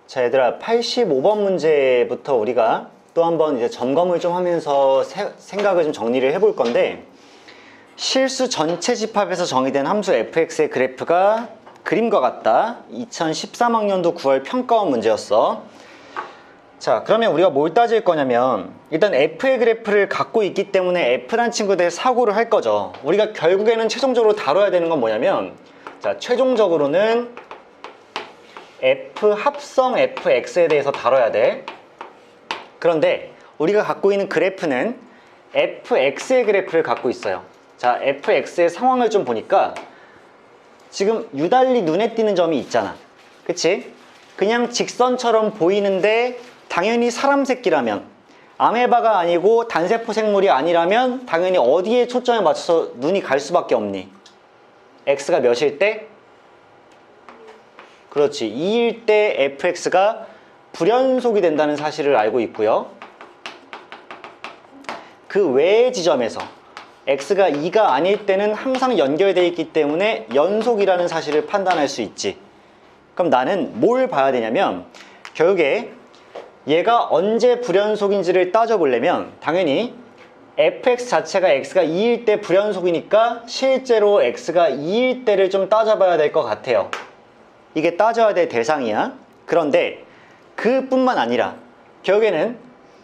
자, 얘들아, 85번 문제부터 우리가 또 한번 이제 점검을 좀 하면서 생각을 좀 정리를 해볼 건데, 실수 전체 집합에서 정의된 함수 fx의 그래프가 그림과 같다. 2013학년도 9월 평가원 문제였어. 자, 그러면 우리가 뭘 따질 거냐면, 일단 f의 그래프를 갖고 있기 때문에 f란 친구에 대해 사고를 할 거죠. 우리가 결국에는 최종적으로 다뤄야 되는 건 뭐냐면, 자, 최종적으로는 f 합성 fx에 대해서 다뤄야 돼. 그런데 우리가 갖고 있는 그래프는 fx의 그래프를 갖고 있어요. 자, fx의 상황을 좀 보니까 지금 유달리 눈에 띄는 점이 있잖아. 그치? 그냥 직선처럼 보이는데 당연히 사람 새끼라면, 아메바가 아니고 단세포 생물이 아니라면 당연히 어디에 초점을 맞춰서 눈이 갈 수밖에 없니? x가 몇일 때? 그렇지, 2일 때 fx가 불연속이 된다는 사실을 알고 있고요. 그 외의 지점에서 x가 2가 아닐 때는 항상 연결되어 있기 때문에 연속이라는 사실을 판단할 수 있지. 그럼 나는 뭘 봐야 되냐면, 결국에 얘가 언제 불연속인지를 따져보려면 당연히 fx 자체가 x가 2일 때 불연속이니까 실제로 x가 2일 때를 좀 따져봐야 될 것 같아요. 이게 따져야 될 대상이야. 그런데 그뿐만 아니라 결국에는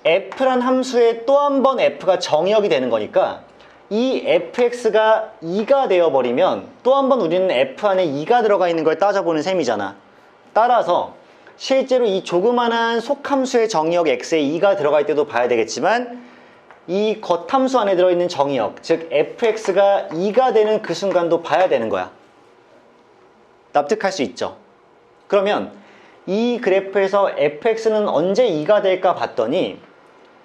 f란 함수에 또 한 번 f가 정의역이 되는 거니까 이 fx가 2가 되어버리면 또 한 번 우리는 f 안에 2가 들어가 있는 걸 따져보는 셈이잖아. 따라서 실제로 이 조그만한 속함수의 정의역 x에 2가 들어갈 때도 봐야 되겠지만, 이 겉함수 안에 들어있는 정의역, 즉 fx가 2가 되는 그 순간도 봐야 되는 거야. 납득할 수 있죠? 그러면 이 그래프에서 fx는 언제 2가 될까 봤더니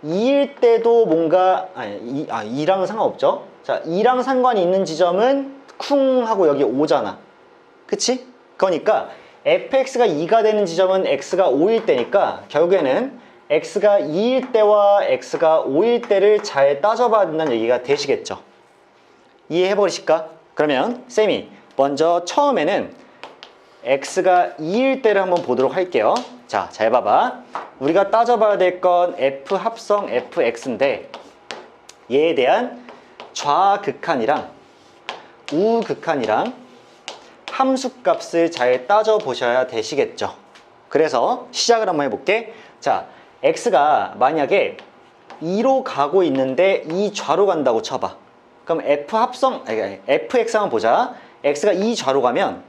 2일 때도 뭔가 2랑 상관없죠? 자, 2랑 상관이 있는 지점은 쿵 하고 여기 5잖아. 그치? 그러니까 fx가 2가 되는 지점은 x가 5일 때니까 결국에는 x가 2일 때와 x가 5일 때를 잘 따져봐야 된다는 얘기가 되시겠죠? 이해해 버리실까? 그러면 쌤이 먼저 처음에는 x가 2일 때를 한번 보도록 할게요. 자, 잘 봐봐. 우리가 따져봐야 될 건 f 합성 fx인데, 얘에 대한 좌극한이랑 우극한이랑 함수값을 잘 따져보셔야 되시겠죠. 그래서 시작을 한번 해볼게. 자, x가 만약에 2로 가고 있는데 이 좌로 간다고 쳐봐. 그럼 fx 한번 보자. x가 2 좌로 가면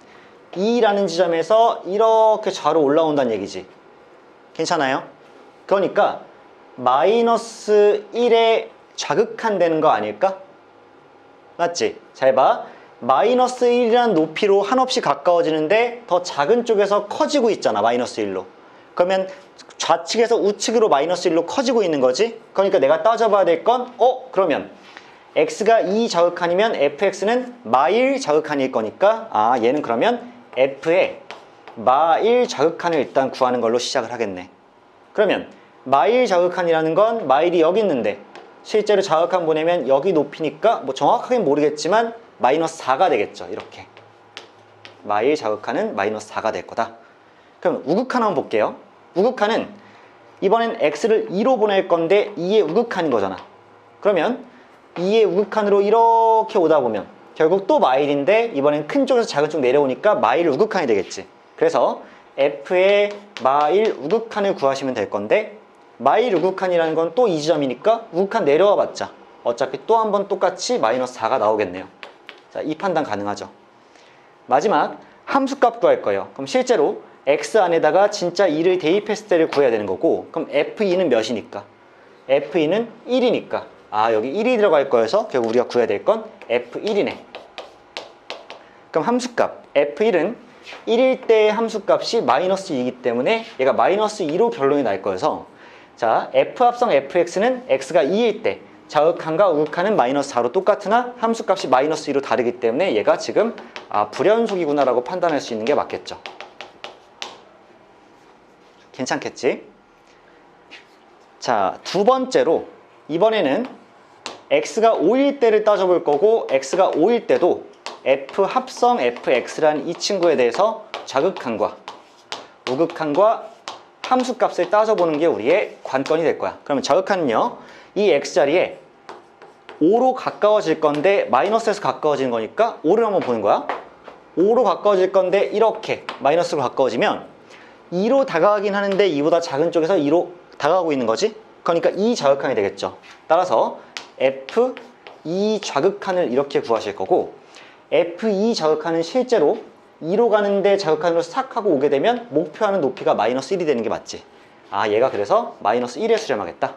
2라는 지점에서 이렇게 좌로 올라온다는 얘기지. 괜찮아요? 그러니까 마이너스 1에 좌극한 되는 거 아닐까? 맞지? 잘 봐. 마이너스 1이라는 높이로 한없이 가까워지는데 더 작은 쪽에서 커지고 있잖아. 마이너스 1로. 그러면 좌측에서 우측으로 마이너스 1로 커지고 있는 거지. 그러니까 내가 따져봐야 될 건 그러면 x가 2 좌극한이면 fx는 마1 좌극한일 거니까 얘는 그러면 f의 마1 좌극한을 일단 구하는 걸로 시작을 하겠네. 그러면 마1 좌극한이라는 건 마1이 여기 있는데 실제로 좌극한 보내면 여기 높이니까 뭐 정확하게는 모르겠지만 마이너스 4가 되겠죠. 이렇게 마1 좌극한은 마이너스 4가 될 거다. 그럼 우극한 한번 볼게요. 우극한은 이번엔 x를 2로 보낼 건데 2의 우극한인 거잖아. 그러면 2의 우극한으로 이렇게 오다 보면 결국 또 마1인데 이번엔 큰 쪽에서 작은 쪽 내려오니까 마1 우극한이 되겠지. 그래서 f의 마1 우극한을 구하시면 될 건데, 마1 우극한이라는 건 또 이 지점이니까 우극한 내려와 봤자 어차피 또 한 번 똑같이 마이너스 4가 나오겠네요. 자, 이 판단 가능하죠. 마지막 함수값 구할 거예요. 그럼 실제로 x 안에다가 진짜 2를 대입했을 때를 구해야 되는 거고, 그럼 f2는 몇이니까? f2는 1이니까 여기 1이 들어갈 거여서 결국 우리가 구해야 될 건 f1이네. 그럼 함수값 f1은 1일 때의 함수값이 마이너스 2이기 때문에 얘가 마이너스 2로 결론이 날 거여서, 자, f 합성 fx는 x가 2일 때 좌극한과 우극한은 마이너스 4로 똑같으나 함수값이 마이너스 2로 다르기 때문에 얘가 지금 불연속이구나 라고 판단할 수 있는 게 맞겠죠. 괜찮겠지? 자, 두 번째로 이번에는 x가 5일 때를 따져볼 거고, x가 5일 때도 f 합성 fx라는 이 친구에 대해서 좌극한과 우극한과 함수값을 따져보는 게 우리의 관건이 될 거야. 그러면 저역하는요, 이 x자리에 5로 가까워질 건데 마이너스에서 가까워지는 거니까 5를 한번 보는 거야. 5로 가까워질 건데 이렇게 마이너스로 가까워지면 2로 다가가긴 하는데 2보다 작은 쪽에서 2로 다가가고 있는 거지. 그러니까 2 좌극한이 되겠죠. 따라서 F2 좌극한을 이렇게 구하실 거고, F2 좌극한은 실제로 2로 가는데 좌극한으로 싹 하고 오게 되면 목표하는 높이가 마이너스 1이 되는 게 맞지. 아, 얘가 그래서 마이너스 1에 수렴하겠다.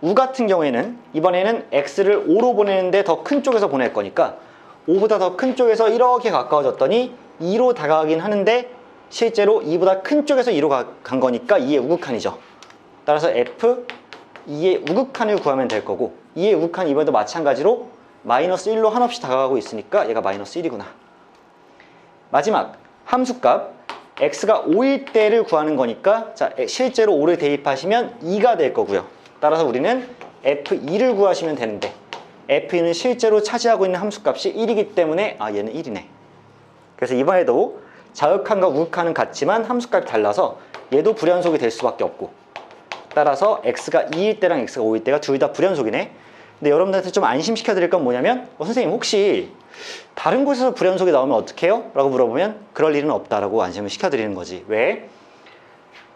우 같은 경우에는 이번에는 x를 5로 보내는데 더 큰 쪽에서 보낼 거니까 5보다 더 큰 쪽에서 이렇게 가까워졌더니 2로 다가가긴 하는데 실제로 2보다 큰 쪽에서 2로 간 거니까 2의 우극한이죠. 따라서 F 2의 우극한을 구하면 될 거고, 2의 우극한 이번에도 마찬가지로 마이너스 1로 한없이 다가가고 있으니까 얘가 마이너스 1이구나. 마지막 함수값 x가 5일 때를 구하는 거니까, 자, 실제로 5를 대입하시면 2가 될 거고요. 따라서 우리는 F2를 구하시면 되는데, F2는 실제로 차지하고 있는 함수값이 1이기 때문에 얘는 1이네. 그래서 이번에도 자극한과 우극한은 같지만 함수값이 달라서 얘도 불연속이 될 수밖에 없고, 따라서 x가 2일 때랑 x가 5일 때가 둘 다 불연속이네. 근데 여러분들한테 좀 안심시켜 드릴 건 뭐냐면, 선생님 혹시 다른 곳에서 불연속이 나오면 어떡해요? 라고 물어보면 그럴 일은 없다라고 안심을 시켜드리는 거지. 왜?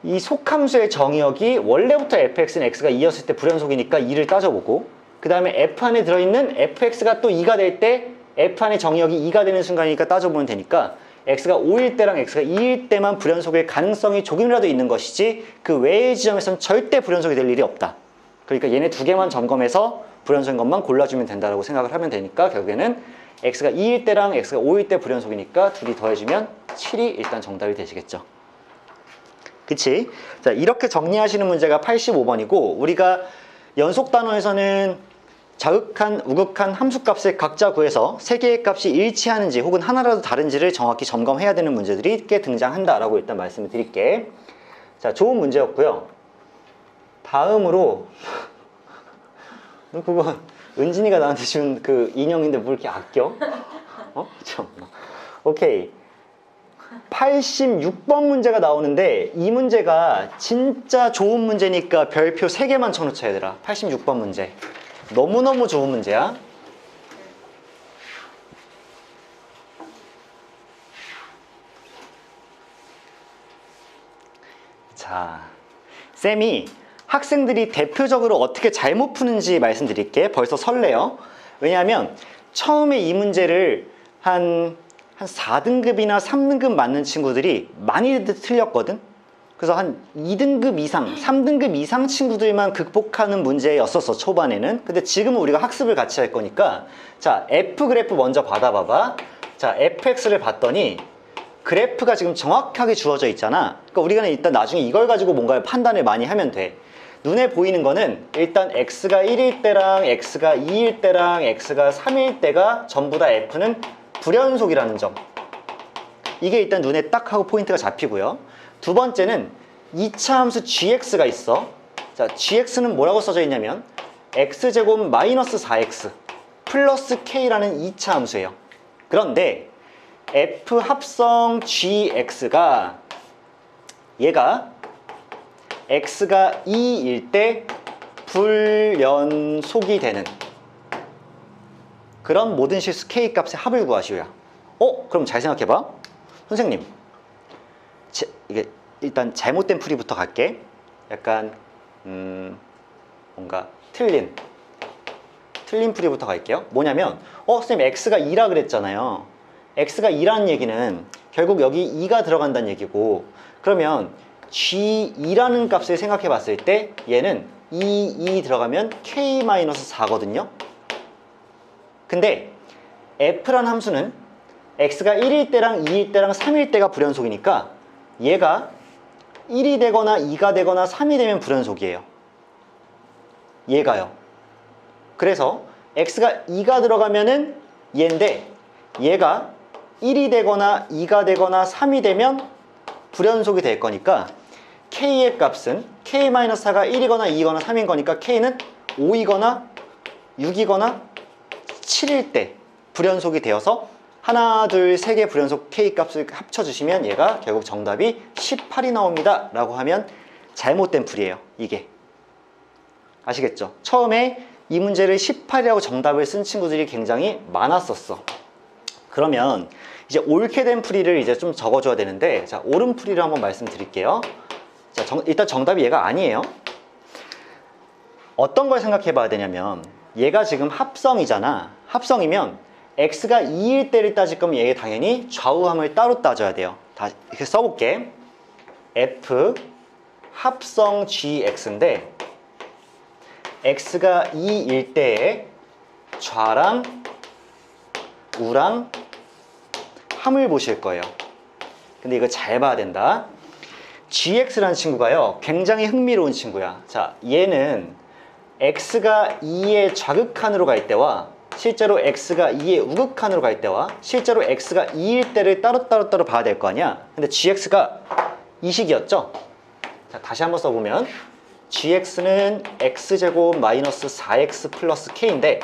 이 속함수의 정의역이 원래부터 fx는 x가 2였을 때 불연속이니까 2를 따져보고, 그 다음에 f 안에 들어있는 fx가 또 2가 될 때 f 안의 정의역이 2가 되는 순간이니까 따져보면 되니까 x가 5일 때랑 x가 2일 때만 불연속일 가능성이 조금이라도 있는 것이지 그 외의 지점에서는 절대 불연속이 될 일이 없다. 그러니까 얘네 두 개만 점검해서 불연속인 것만 골라주면 된다고 생각을 하면 되니까 결국에는 x가 2일 때랑 x가 5일 때 불연속이니까 둘이 더해주면 7이 일단 정답이 되시겠죠. 그치? 자, 이렇게 정리하시는 문제가 85번이고, 우리가 연속 단원에서는 자극한, 우극한 함수값을 각자 구해서 세 개의 값이 일치하는지 혹은 하나라도 다른지를 정확히 점검해야 되는 문제들이 꽤 등장한다라고 일단 말씀을 드릴게. 자, 좋은 문제였고요. 다음으로 그거 은진이가 나한테 준 그 인형인데 뭘 이렇게 아껴? 참나. 오케이. 86번 문제가 나오는데 이 문제가 진짜 좋은 문제니까 별표 3개만 쳐놓자 얘들아. 86번 문제 너무너무 좋은 문제야. 자, 쌤이 학생들이 대표적으로 어떻게 잘못 푸는지 말씀드릴게. 벌써 설레요. 왜냐하면 처음에 이 문제를 한 4등급이나 3등급 맞는 친구들이 많이 틀렸거든. 그래서 한 2등급 이상, 3등급 이상 친구들만 극복하는 문제였었어, 초반에는. 근데 지금은 우리가 학습을 같이 할 거니까, 자, F 그래프 먼저 받아봐봐. 자, fx를 봤더니 그래프가 지금 정확하게 주어져 있잖아. 그러니까 우리가 일단 나중에 이걸 가지고 뭔가 판단을 많이 하면 돼. 눈에 보이는 거는 일단 x가 1일 때랑 x가 2일 때랑 x가 3일 때가 전부 다 f는 불연속이라는 점. 이게 일단 눈에 딱 하고 포인트가 잡히고요. 두 번째는 2차 함수 gx가 있어. 자, gx는 뭐라고 써져 있냐면 x제곱 마이너스 4x 플러스 k라는 2차 함수예요. 그런데 f 합성 gx가 얘가 x가 2일 때 불연속이 되는 그런 모든 실수 k 값의 합을 구하시오야. 그럼 잘 생각해봐. 선생님, 이게 일단 잘못된 풀이부터 갈게. 약간 뭔가 틀린 풀이부터 갈게요. 뭐냐면 선생님 x가 2라 그랬잖아요. x가 2라는 얘기는 결국 여기 2가 들어간다는 얘기고, 그러면 g2라는 값을 생각해 봤을 때 얘는 2 들어가면 k-4거든요. 근데 f란 함수는 x가 1일 때랑 2일 때랑 3일 때가 불연속이니까 얘가 1이 되거나 2가 되거나 3이 되면 불연속이에요. 얘가요. 그래서 x가 2가 들어가면은 얘인데 얘가 1이 되거나 2가 되거나 3이 되면 불연속이 될 거니까 k의 값은 k-4가 1이거나 2이거나 3인 거니까 k는 5이거나 6이거나 7일 때 불연속이 되어서 하나, 둘, 세 개 불연속 K 값을 합쳐주시면 얘가 결국 정답이 18이 나옵니다 라고 하면 잘못된 풀이에요. 이게 아시겠죠? 처음에 이 문제를 18이라고 정답을 쓴 친구들이 굉장히 많았었어. 그러면 이제 옳게 된 풀이를 이제 좀 적어줘야 되는데, 자, 옳은 풀이를 한번 말씀드릴게요. 자, 일단 정답이 얘가 아니에요. 어떤 걸 생각해 봐야 되냐면, 얘가 지금 합성이잖아. 합성이면 x가 2일 때를 따질 거면 얘 당연히 좌우함을 따로 따져야 돼요. 다시 이렇게 써볼게. f 합성 gx인데 x가 2일 때에 좌랑 우랑 함을 보실 거예요. 근데 이거 잘 봐야 된다. gx라는 친구가요, 굉장히 흥미로운 친구야. 자, 얘는 x가 2의 좌극한으로 갈 때와 실제로 x가 2의 우극한으로 갈 때와 실제로 x가 2일 때를 따로 봐야 될 거 아니야. 근데 gx가 이 식이었죠. 자, 다시 한번 써보면 gx는 x제곱 마이너스 4x 플러스 k인데,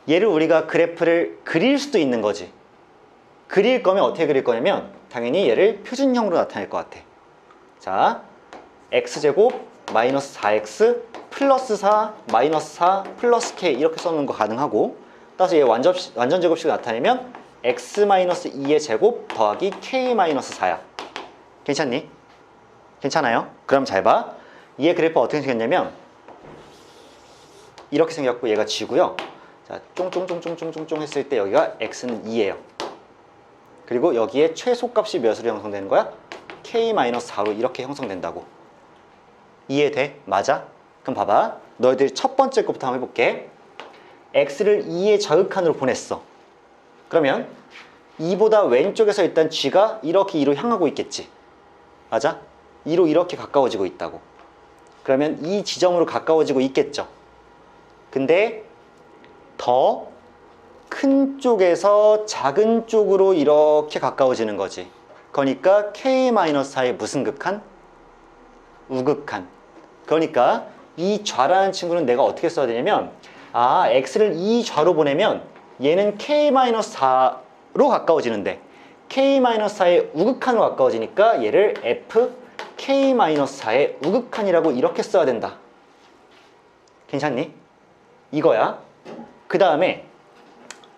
얘를 우리가 그래프를 그릴 수도 있는 거지. 그릴 거면 어떻게 그릴 거냐면 당연히 얘를 표준형으로 나타낼 것 같아. 자, x제곱 마이너스 4x 플러스 4 마이너스 4 플러스 k 이렇게 써놓은 거 가능하고, 따라서 얘 완전 제곱식을 나타내면 x 마이너스 2의 제곱 더하기 k 마이너스 4야. 괜찮니? 괜찮아요? 그럼 잘 봐. 얘 그래프 어떻게 생겼냐면 이렇게 생겼고 얘가 g고요. 자, 쫑쫑쫑쫑쫑쫑 했을 때 여기가 x는 2예요. 그리고 여기에 최소값이 몇으로 형성되는 거야? k-4로 이렇게 형성된다고. 이해돼? 맞아? 그럼 봐봐. 너희들 첫 번째 것부터 한번 해볼게. x를 2의 좌극한으로 보냈어. 그러면 2보다 왼쪽에서 일단 g가 이렇게 2로 향하고 있겠지. 맞아? 2로 이렇게 가까워지고 있다고. 그러면 이 지점으로 가까워지고 있겠죠. 근데 더 큰 쪽에서 작은 쪽으로 이렇게 가까워지는 거지. 그러니까 k-4의 무슨 극한? 우극한. 그러니까 이 좌라는 친구는 내가 어떻게 써야 되냐면, 아, x를 이 좌로 보내면 얘는 k-4로 가까워지는데 k-4의 우극한으로 가까워지니까 얘를 f k-4의 우극한이라고 이렇게 써야 된다. 괜찮니? 이거야. 그 다음에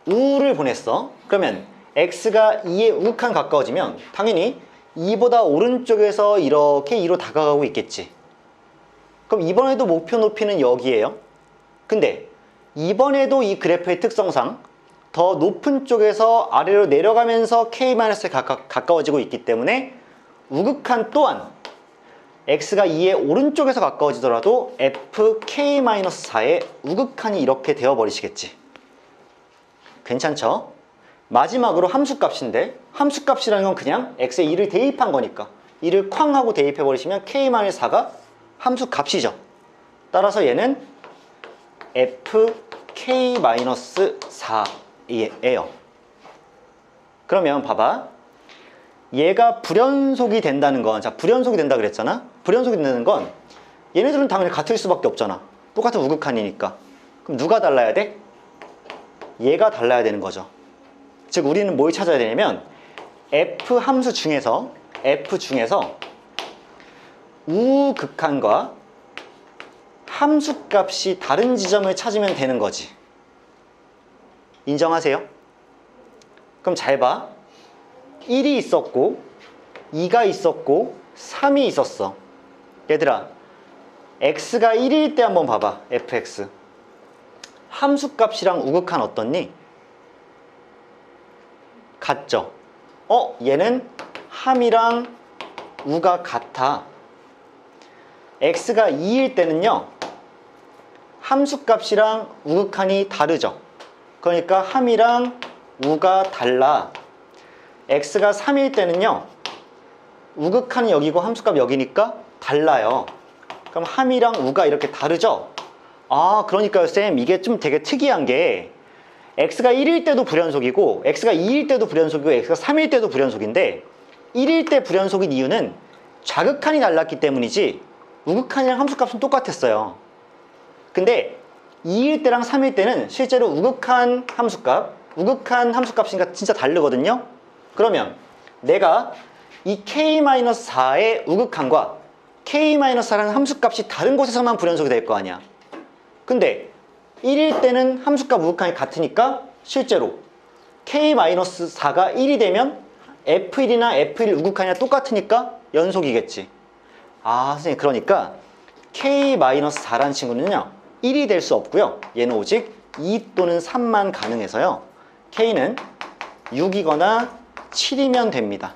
우를 보냈어. 그러면 x가 2의 우극한 가까워지면 당연히 2보다 오른쪽에서 이렇게 2로 다가가고 있겠지. 그럼 이번에도 목표 높이는 여기에요. 근데 이번에도 이 그래프의 특성상 더 높은 쪽에서 아래로 내려가면서 k-에 가까워지고 있기 때문에 우극한 또한 x가 2의 오른쪽에서 가까워지더라도 fk-4의 우극한이 이렇게 되어버리시겠지. 괜찮죠? 마지막으로 함수값인데, 함수값이라는 건 그냥 x에 2를 대입한 거니까 2를 쾅 하고 대입해버리시면 k-4가 함수값이죠. 따라서 얘는 fk-4예요. 그러면 봐봐. 얘가 불연속이 된다는 건, 자, 불연속이 된다 그랬잖아? 불연속이 된다는 건 얘네들은 당연히 같을 수밖에 없잖아. 똑같은 우극한이니까. 그럼 누가 달라야 돼? 얘가 달라야 되는 거죠. 즉 우리는 뭘 찾아야 되냐면 f 함수 중에서 우극한과 함수값이 다른 지점을 찾으면 되는 거지. 인정하세요? 그럼 잘 봐. 1이 있었고 2가 있었고 3이 있었어. 얘들아, x가 1일 때 한번 봐봐. fx 함수값이랑 우극한 어떻니? 같죠? 얘는 함이랑 우가 같아. x가 2일 때는요 함수값이랑 우극한이 다르죠. 그러니까 함이랑 우가 달라. x가 3일 때는요 우극한이 여기고 함수값 여기니까 달라요. 그럼 함이랑 우가 이렇게 다르죠? 아, 그러니까요 쌤, 이게 좀 되게 특이한 게 x가 1일 때도 불연속이고 x가 2일 때도 불연속이고 x가 3일 때도 불연속인데 1일 때 불연속인 이유는 좌극한이 달랐기 때문이지 우극한이랑 함수값은 똑같았어요. 근데 2일 때랑 3일 때는 실제로 우극한 함수값 우극한 함수값이니까 진짜 다르거든요. 그러면 내가 이 k-4의 우극한과 k-4라는 함수값이 다른 곳에서만 불연속이 될 거 아니야. 근데 1일 때는 함수값 우극한이 같으니까 실제로 k-4가 1이 되면 f1이나 f1 우극한이랑 똑같으니까 연속이겠지. 아, 선생님, 그러니까 k-4라는 친구는요 1이 될 수 없고요. 얘는 오직 2 또는 3만 가능해서요 k는 6이거나 7이면 됩니다.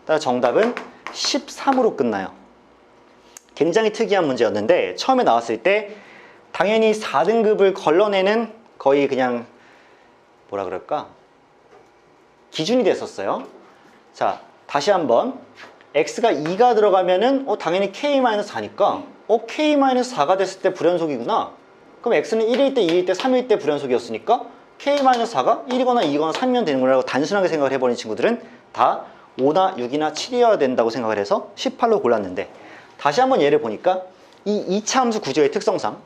따라서 정답은 13으로 끝나요. 굉장히 특이한 문제였는데 처음에 나왔을 때 당연히 4등급을 걸러내는 거의 그냥 뭐라 그럴까? 기준이 됐었어요. 자, 다시 한번 x가 2가 들어가면은 당연히 k-4니까 k-4가 됐을 때 불연속이구나. 그럼 x는 1일 때, 2일 때, 3일 때 불연속이었으니까 k-4가 1이거나 2거나 3이면 되는 거라고 단순하게 생각을 해버린 친구들은 다 5나 6이나 7이어야 된다고 생각을 해서 18로 골랐는데, 다시 한번 예를 보니까 이 2차 함수 구조의 특성상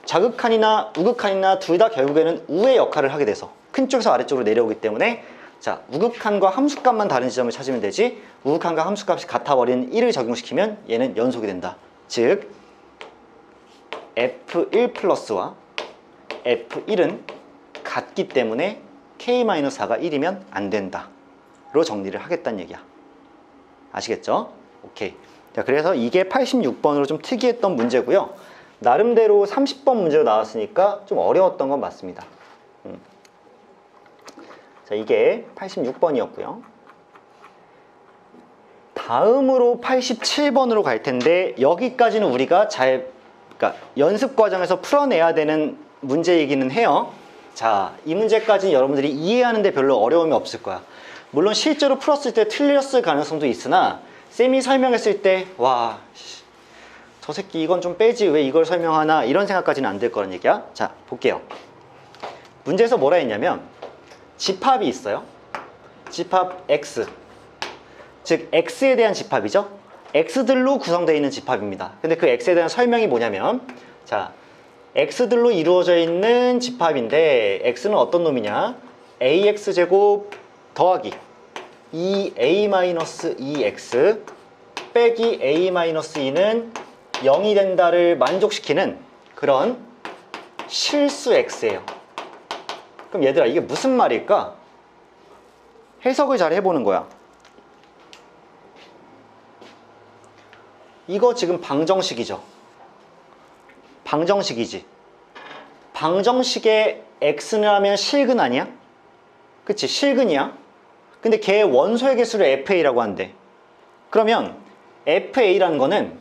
자극한이나 우극한이나 둘 다 결국에는 우의 역할을 하게 돼서 큰 쪽에서 아래쪽으로 내려오기 때문에, 자, 우극한과 함수값만 다른 지점을 찾으면 되지 우극한과 함수값이 같아버린 1을 적용시키면 얘는 연속이 된다. 즉 f1 플러스와 f1은 같기 때문에 k-4가 1이면 안 된다 로 정리를 하겠다는 얘기야. 아시겠죠? 오케이. 자, 그래서 이게 86번으로 좀 특이했던 문제고요. 나름대로 30번 문제로 나왔으니까 좀 어려웠던 건 맞습니다. 자, 이게 86번이었고요. 다음으로 87번으로 갈 텐데, 여기까지는 우리가 그러니까 연습 과정에서 풀어내야 되는 문제이기는 해요. 자, 이 문제까지는 여러분들이 이해하는데 별로 어려움이 없을 거야. 물론 실제로 풀었을 때 틀렸을 가능성도 있으나 쌤이 설명했을 때 와, 저 새끼 이건 좀 빼지 왜 이걸 설명하나 이런 생각까지는 안 들 거란 얘기야. 자, 볼게요. 문제에서 뭐라 했냐면 집합이 있어요. 집합 x, 즉 x에 대한 집합이죠. x들로 구성되어 있는 집합입니다. 근데 그 x에 대한 설명이 뭐냐면, 자, x들로 이루어져 있는 집합인데 x는 어떤 놈이냐, ax제곱 더하기 2a-2x 빼기 a-2는 0이 된다를 만족시키는 그런 실수 x예요. 그럼 얘들아, 이게 무슨 말일까? 해석을 잘 해보는 거야. 이거 지금 방정식이죠. 방정식이지. 방정식의 x는 하면 실근 아니야? 그치, 실근이야. 근데 걔의 원소의 개수를 fa라고 한대. 그러면 fa라는 거는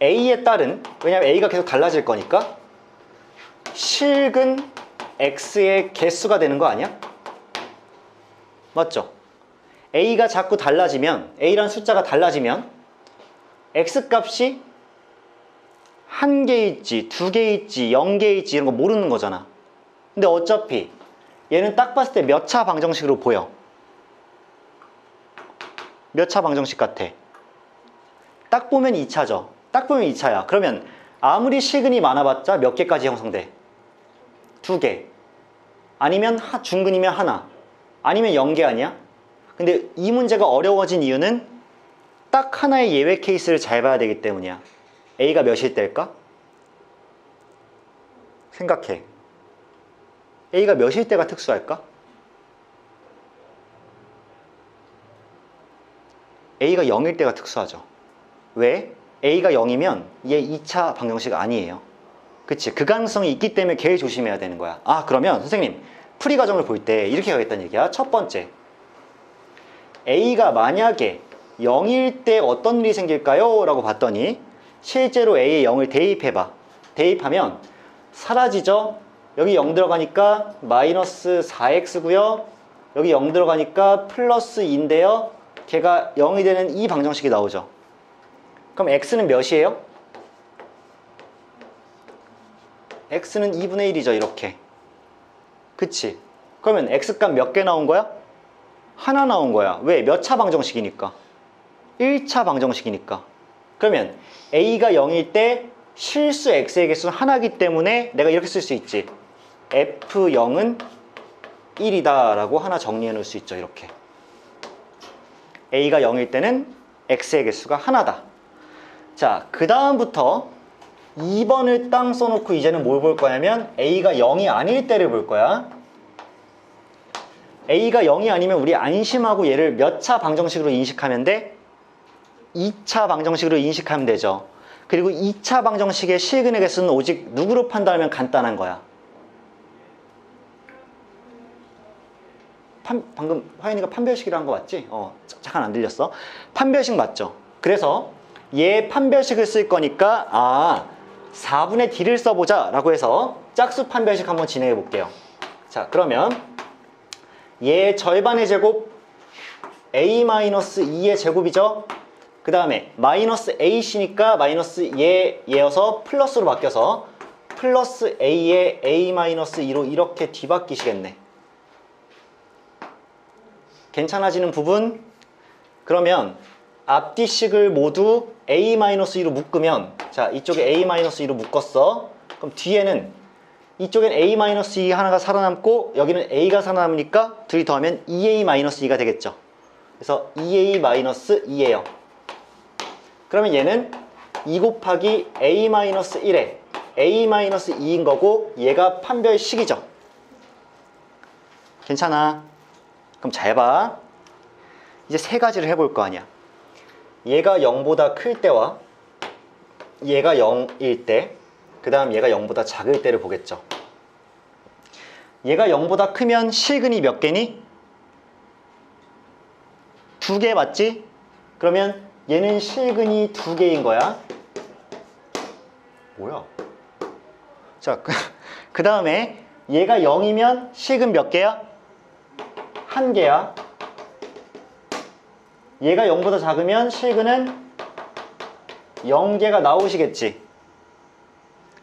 a에 따른, 왜냐면 a가 계속 달라질 거니까 실근 x의 개수가 되는 거 아니야? 맞죠? a가 자꾸 달라지면, a라는 숫자가 달라지면 x값이 1개일지 2개일지 0개일지 이런 거 모르는 거잖아. 근데 어차피 얘는 딱 봤을 때 몇 차 방정식으로 보여? 몇 차 방정식 같아? 딱 보면 2차죠. 딱 보면 2차야. 그러면 아무리 실근이 많아봤자 몇 개까지 형성돼? 2개. 아니면 중근이면 하나. 아니면 0개 아니야? 근데 이 문제가 어려워진 이유는 딱 하나의 예외 케이스를 잘 봐야 되기 때문이야. A가 몇일 때일까? 생각해. A가 몇일 때가 특수할까? A가 0일 때가 특수하죠. 왜? A가 0이면 얘 2차 방정식 아니에요. 그치? 그 가능성이 있기 때문에 걔를 조심해야 되는 거야. 아, 그러면 선생님 풀이 과정을 볼 때 이렇게 가겠다는 얘기야. 첫 번째, A가 만약에 0일 때 어떤 일이 생길까요? 라고 봤더니 실제로 A에 0을 대입해봐. 대입하면 사라지죠? 여기 0 들어가니까 마이너스 4x고요. 여기 0 들어가니까 플러스 2인데요. 걔가 0이 되는 이 방정식이 나오죠. 그럼 x는 몇이에요? x는 2분의 1이죠. 이렇게. 그치? 그러면 x값 몇 개 나온 거야? 하나 나온 거야. 왜? 몇 차 방정식이니까? 1차 방정식이니까. 그러면 a가 0일 때 실수 x의 개수는 하나이기 때문에 내가 이렇게 쓸 수 있지. F0은 1이다 라고 하나 정리해 놓을 수 있죠. 이렇게 A가 0일 때는 X의 개수가 하나다. 자, 그 다음부터 2번을 땅 써놓고 이제는 뭘 볼 거냐면 A가 0이 아닐 때를 볼 거야. A가 0이 아니면 우리 안심하고 얘를 몇 차 방정식으로 인식하면 돼? 2차 방정식으로 인식하면 되죠. 그리고 2차 방정식의 실근의 개수는 오직 누구로 판단하면 간단한 거야? 방금 화연이가 판별식이라 한 거 맞지? 잠깐 안 들렸어. 판별식 맞죠? 그래서 얘 판별식을 쓸 거니까 4분의 D를 써보자 라고 해서 짝수 판별식 한번 진행해 볼게요. 자, 그러면 얘 절반의 제곱 A-2의 제곱이죠. 그 다음에 마이너스 AC니까 마이너스 얘여서 플러스로 바뀌어서 플러스 A의 A-2로 이렇게 뒤바뀌시겠네. 괜찮아지는 부분? 그러면 앞뒤식을 모두 A-2로 묶으면, 자, 이쪽에 A-2로 묶었어. 그럼 뒤에는 이쪽엔 A-2 하나가 살아남고 여기는 A가 살아남으니까 둘이 더하면 2A-2가 되겠죠. 그래서 2A-2예요. 그러면 얘는 2 곱하기 A-1에 A-2인 거고 얘가 판별식이죠. 괜찮아. 그럼 잘 봐. 이제 세 가지를 해볼 거 아니야. 얘가 0보다 클 때와 얘가 0일 때, 그 다음 얘가 0보다 작을 때를 보겠죠. 얘가 0보다 크면 실근이 몇 개니? 2개 맞지? 그러면 얘는 실근이 2개인 거야. 뭐야? 자, 그 다음에 얘가 0이면 실근 몇 개야? 1개야. 얘가 0보다 작으면 실근은 0개가 나오시겠지.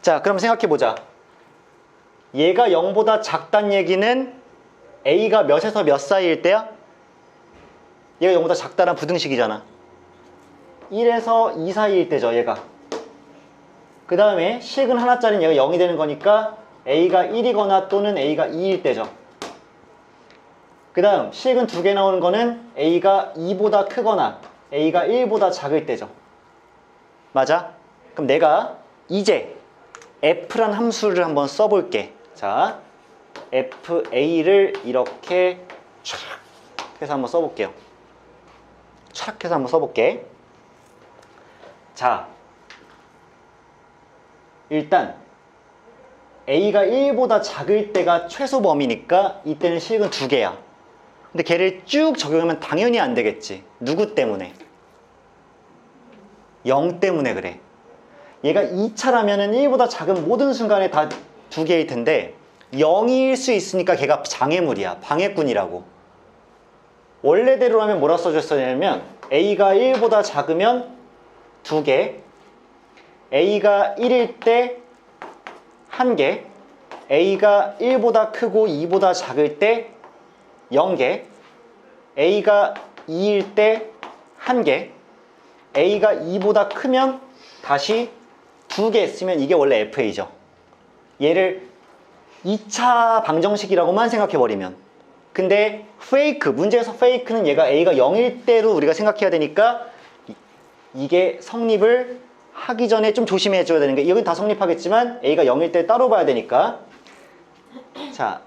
자, 그럼 생각해보자. 얘가 0보다 작단 얘기는 A가 몇에서 몇 사이일 때야? 얘가 0보다 작다란 부등식이잖아. 1에서 2 사이일 때죠, 얘가. 그 다음에 실근 하나짜리는 얘가 0이 되는 거니까 A가 1이거나 또는 A가 2일 때죠. 그 다음 실근 2개 나오는 거는 A가 2보다 크거나 A가 1보다 작을 때죠. 맞아? 그럼 내가 이제 F란 함수를 한번 써볼게. 자, FA를 이렇게 촥 해서 한번 써볼게요. 촥 해서 한번 써볼게. 자, 일단 A가 1보다 작을 때가 최소 범위니까 이때는 실근 2개야. 근데 걔를 쭉 적용하면 당연히 안 되겠지. 누구 때문에? 0 때문에 그래. 얘가 2차라면은 1보다 작은 모든 순간에 다 2개일 텐데 0일 수 있으니까 걔가 장애물이야. 방해꾼이라고. 원래대로라면 뭐라 써줬었냐면 A가 1보다 작으면 2개, A가 1일 때 1개, A가 1보다 크고 2보다 작을 때 0개, A가 2일 때 1개, A가 2보다 크면 다시 2개 쓰면 이게 원래 FA죠. 얘를 2차 방정식이라고만 생각해버리면. 근데 문제에서 페이크는 얘가 A가 0일 때로 우리가 생각해야 되니까 이게 성립을 하기 전에 좀 조심해줘야 되는 게, 여긴 다 성립하겠지만 A가 0일 때 따로 봐야 되니까. 자,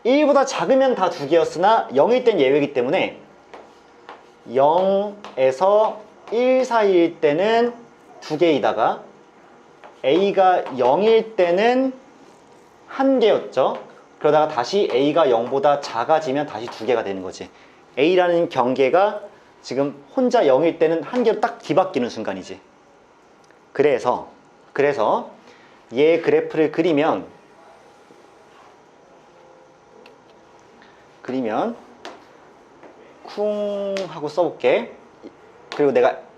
1보다 작으면 다 2개였으나 0일 땐 예외이기 때문에 0에서 1 사이일 때는 2개이다가 A가 0일 때는 1개였죠. 그러다가 다시 A가 0보다 작아지면 다시 2개가 되는 거지. A라는 경계가 지금 혼자 0일 때는 1개로 딱 뒤바뀌는 순간이지. 그래서 얘 그래프를 그리면 쿵 하고 써볼게. 그리고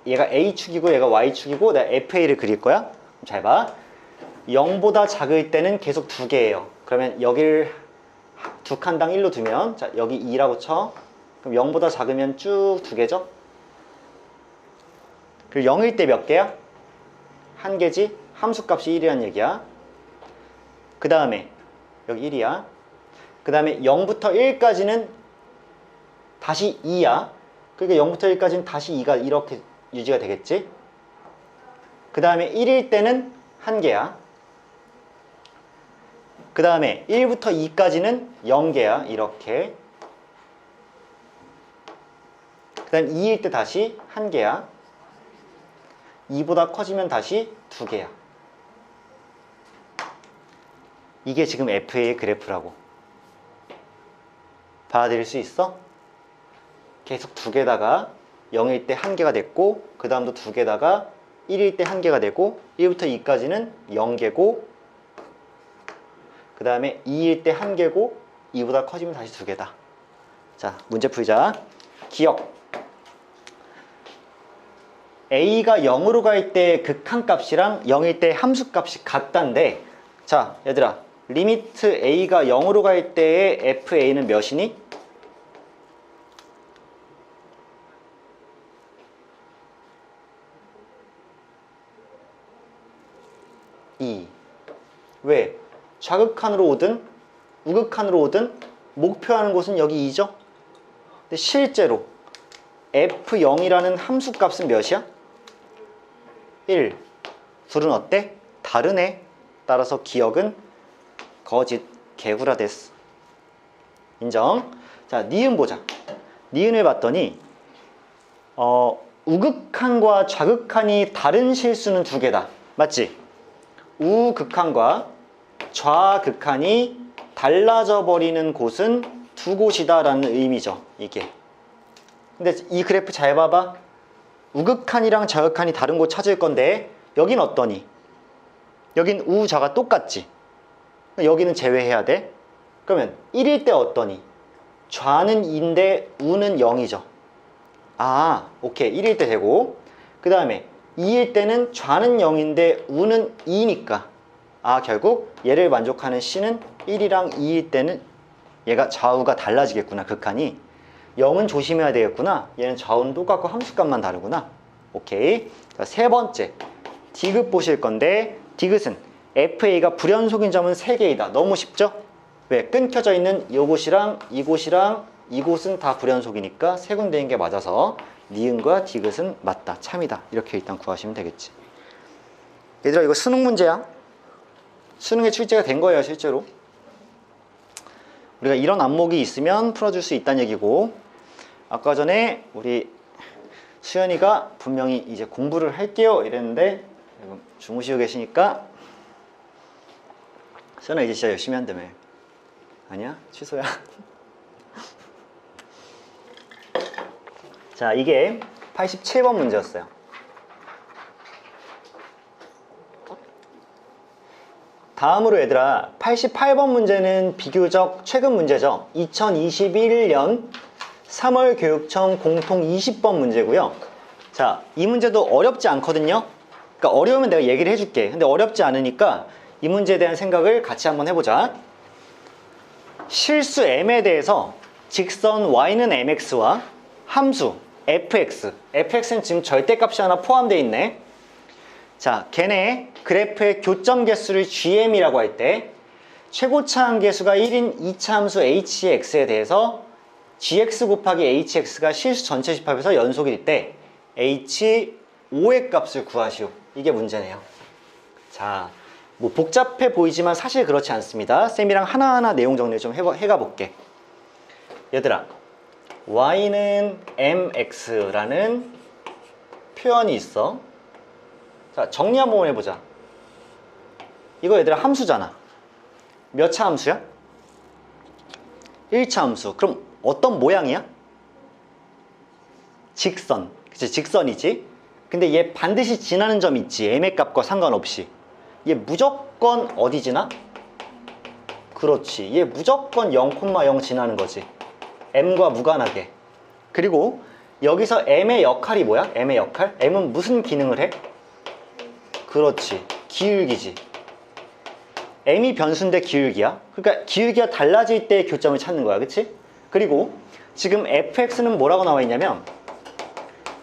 얘가 A축이고 얘가 Y축이고 내가 FA를 그릴 거야. 잘 봐. 0보다 작을 때는 계속 2개예요. 그러면 여기를 두 칸당 1로 두면, 자, 여기 2라고 쳐. 그럼 0보다 작으면 쭉 2개죠. 그리고 0일 때 몇 개야? 1개지. 함수값이 1이란 얘기야. 그 다음에 여기 1이야. 그 다음에 0부터 1까지는 다시 2야. 그러니까 0부터 1까지는 다시 2가 이렇게 유지가 되겠지. 그 다음에 1일 때는 1개야. 그 다음에 1부터 2까지는 0개야. 이렇게. 그 다음 2일 때 다시 1개야. 2보다 커지면 다시 2개야. 이게 지금 FA의 그래프라고. 받아들일 수 있어? 계속 2개다가 0일 때 1개가 됐고, 그 다음도 2개다가 1일 때 1개가 되고, 1부터 2까지는 0개고, 그 다음에 2일 때 1개고, 2보다 커지면 다시 2개다. 자, 문제 풀자. 기억. A가 0으로 갈 때 극한값이랑 0일 때 함수값이 같단데, 자, 얘들아, 리미트 A가 0으로 갈 때의 FA는 몇이니? 2. 왜? 좌극한으로 오든 우극한으로 오든 목표하는 곳은 여기 2죠? 근데 실제로 F0이라는 함수값은 몇이야? 1. 둘은 어때? 다르네. 따라서 기억은 거짓, 개구라 됐어. 인정? 자, 니은 보자. 니은을 봤더니 우극한과 좌극한이 다른 실수는 2개다. 맞지? 우극한과 좌극한이 달라져 버리는 곳은 2곳이다 라는 의미죠. 이게. 근데 이 그래프 잘 봐봐. 우극한이랑 좌극한이 다른 곳 찾을 건데 여긴 어떠니? 여긴 우좌가 똑같지? 여기는 제외해야 돼. 그러면 1일 때 어떠니? 좌는 2인데 우는 0이죠. 아, 오케이. 1일 때 되고, 그 다음에 2일 때는 좌는 0인데 우는 2니까 결국 얘를 만족하는 C는 1이랑 2일 때는 얘가 좌우가 달라지겠구나. 극한이 0은 조심해야 되겠구나. 얘는 좌우는 똑같고 함수값만 다르구나. 오케이. 자, 세 번째 디귿 보실 건데, 디귿은 FA가 불연속인 점은 3개이다. 너무 쉽죠? 왜? 끊겨져 있는 이곳이랑 이곳이랑 이곳은 다 불연속이니까 세 군데인 게 맞아서 니은과 디귿은 맞다. 참이다. 이렇게 일단 구하시면 되겠지. 얘들아, 이거 수능 문제야. 수능에 출제가 된 거예요, 실제로. 우리가 이런 안목이 있으면 풀어줄 수 있다는 얘기고, 아까 전에 우리 수연이가 분명히 이제 공부를 할게요 이랬는데 주무시고 계시니까, 수연아 이제 진짜 열심히 한다며. 아니야? 취소야. 자, 이게 87번 문제였어요. 다음으로 얘들아, 88번 문제는 비교적 최근 문제죠. 2021년 3월 교육청 공통 20번 문제고요. 자, 이 문제도 어렵지 않거든요. 그러니까 어려우면 내가 얘기를 해줄게. 근데 어렵지 않으니까 이 문제에 대한 생각을 같이 한번 해보자. 실수 m에 대해서 직선 y는 mx와 함수 fx는 지금 절대값이 하나 포함되어 있네. 자, 걔네 그래프의 교점 개수를 gm이라고 할 때 최고차 함계수가 1인 2차 함수 hx에 대해서 gx 곱하기 hx가 실수 전체 집합에서 연속일 때 h5의 값을 구하시오. 이게 문제네요. 자, 뭐 복잡해 보이지만 사실 그렇지 않습니다. 쌤이랑 하나하나 내용 정리를 좀 해가 볼게. 얘들아, y는 mx라는 표현이 있어. 자, 정리 한번 해보자. 이거 얘들아 함수잖아. 몇 차 함수야? 1차 함수. 그럼 어떤 모양이야? 직선. 그치, 직선이지. 근데 얘 반드시 지나는 점 있지. m의 값과 상관없이. 얘 무조건 어디 지나? 그렇지. 얘 무조건 0,0 지나는 거지. m과 무관하게. 그리고 여기서 m의 역할이 뭐야? m의 역할? m은 무슨 기능을 해? 그렇지. 기울기지. m이 변수인데 기울기야. 그러니까 기울기가 달라질 때 교점을 찾는 거야. 그치? 그리고 지금 fx는 뭐라고 나와 있냐면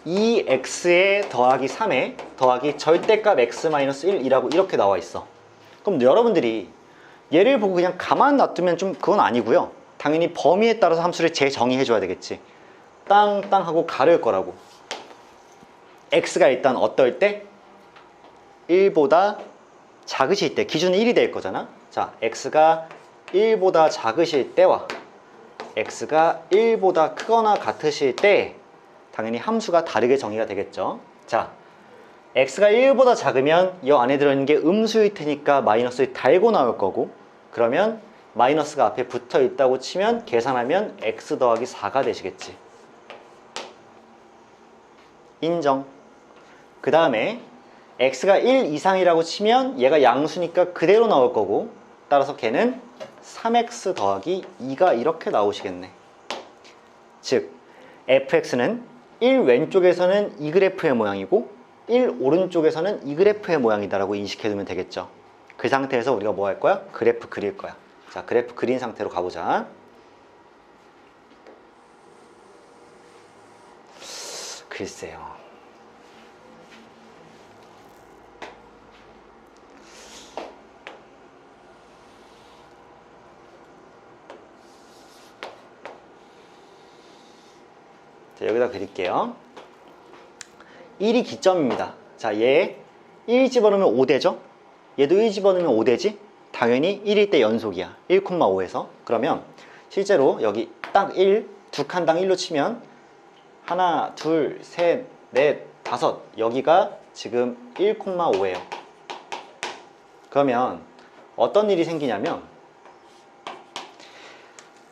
2x에 더하기 3에 더하기 절대값 x-1이라고 이렇게 나와 있어. 그럼 여러분들이 얘를 보고 그냥 가만 놔두면 좀 그건 아니고요. 당연히 범위에 따라서 함수를 재정의해 줘야 되겠지. 땅땅 하고 가를 거라고. x가 일단 어떨 때? 1보다 작으실 때, 기준은 1이 될 거잖아. 자, x가 1보다 작으실 때와 x가 1보다 크거나 같으실 때 당연히 함수가 다르게 정의가 되겠죠. 자, x가 1보다 작으면 이 안에 들어있는 게 음수일 테니까 마이너스를 달고 나올 거고, 그러면 마이너스가 앞에 붙어 있다고 치면 계산하면 x 더하기 4가 되시겠지. 인정. 그 다음에 x가 1 이상이라고 치면 얘가 양수니까 그대로 나올 거고, 따라서 걔는 3x 더하기 2가 이렇게 나오시겠네. 즉 fx는 1 왼쪽에서는 이 그래프의 모양이고 1 오른쪽에서는 이 그래프의 모양이다 라고 인식해두면 되겠죠. 그 상태에서 우리가 뭐 할 거야? 그래프 그릴 거야. 자, 그래프 그린 상태로 가보자. 글쎄요. 자, 여기다 그릴게요. 1이 기점입니다. 자, 얘 1 집어넣으면 5되죠? 얘도 1 집어넣으면 5되지? 당연히 1일 때 연속이야. 1,5에서. 그러면 실제로 여기 딱 1, 두 칸당 1로 치면 하나, 둘, 셋, 넷, 다섯. 여기가 지금 1,5예요. 그러면 어떤 일이 생기냐면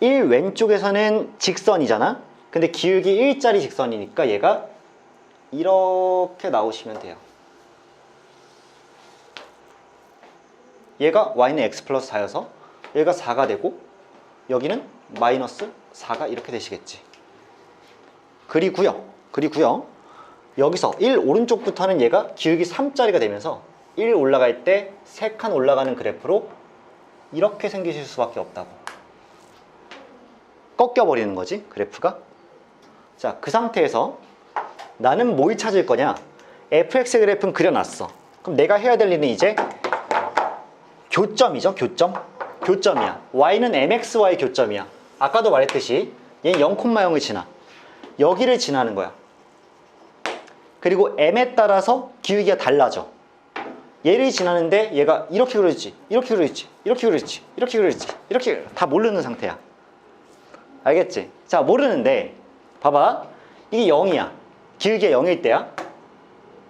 1 왼쪽에서는 직선이잖아? 근데 기울기 1짜리 직선이니까 얘가 이렇게 나오시면 돼요. 얘가 y는 x 플러스 4여서 얘가 4가 되고 여기는 마이너스 4가 이렇게 되시겠지. 그리고요 여기서 1 오른쪽부터는 얘가 기울기 3짜리가 되면서 1 올라갈 때 3칸 올라가는 그래프로 이렇게 생기실 수밖에 없다고. 꺾여버리는 거지, 그래프가. 자, 그 상태에서 나는 뭘 찾을 거냐? fx 그래프는 그려놨어. 그럼 내가 해야 될 일은 이제 교점이죠, 교점. 교점이야. y는 mxy 교점이야. 아까도 말했듯이 얘는 0,0을 지나. 여기를 지나는 거야. 그리고 m에 따라서 기울기가 달라져. 얘를 지나는데 얘가 이렇게 그려있지, 이렇게 그려있지, 이렇게 그려있지, 이렇게 그려있지, 이렇게 다 모르는 상태야. 알겠지? 자, 모르는데 봐봐. 이게 0이야. 기울기가 0일 때야.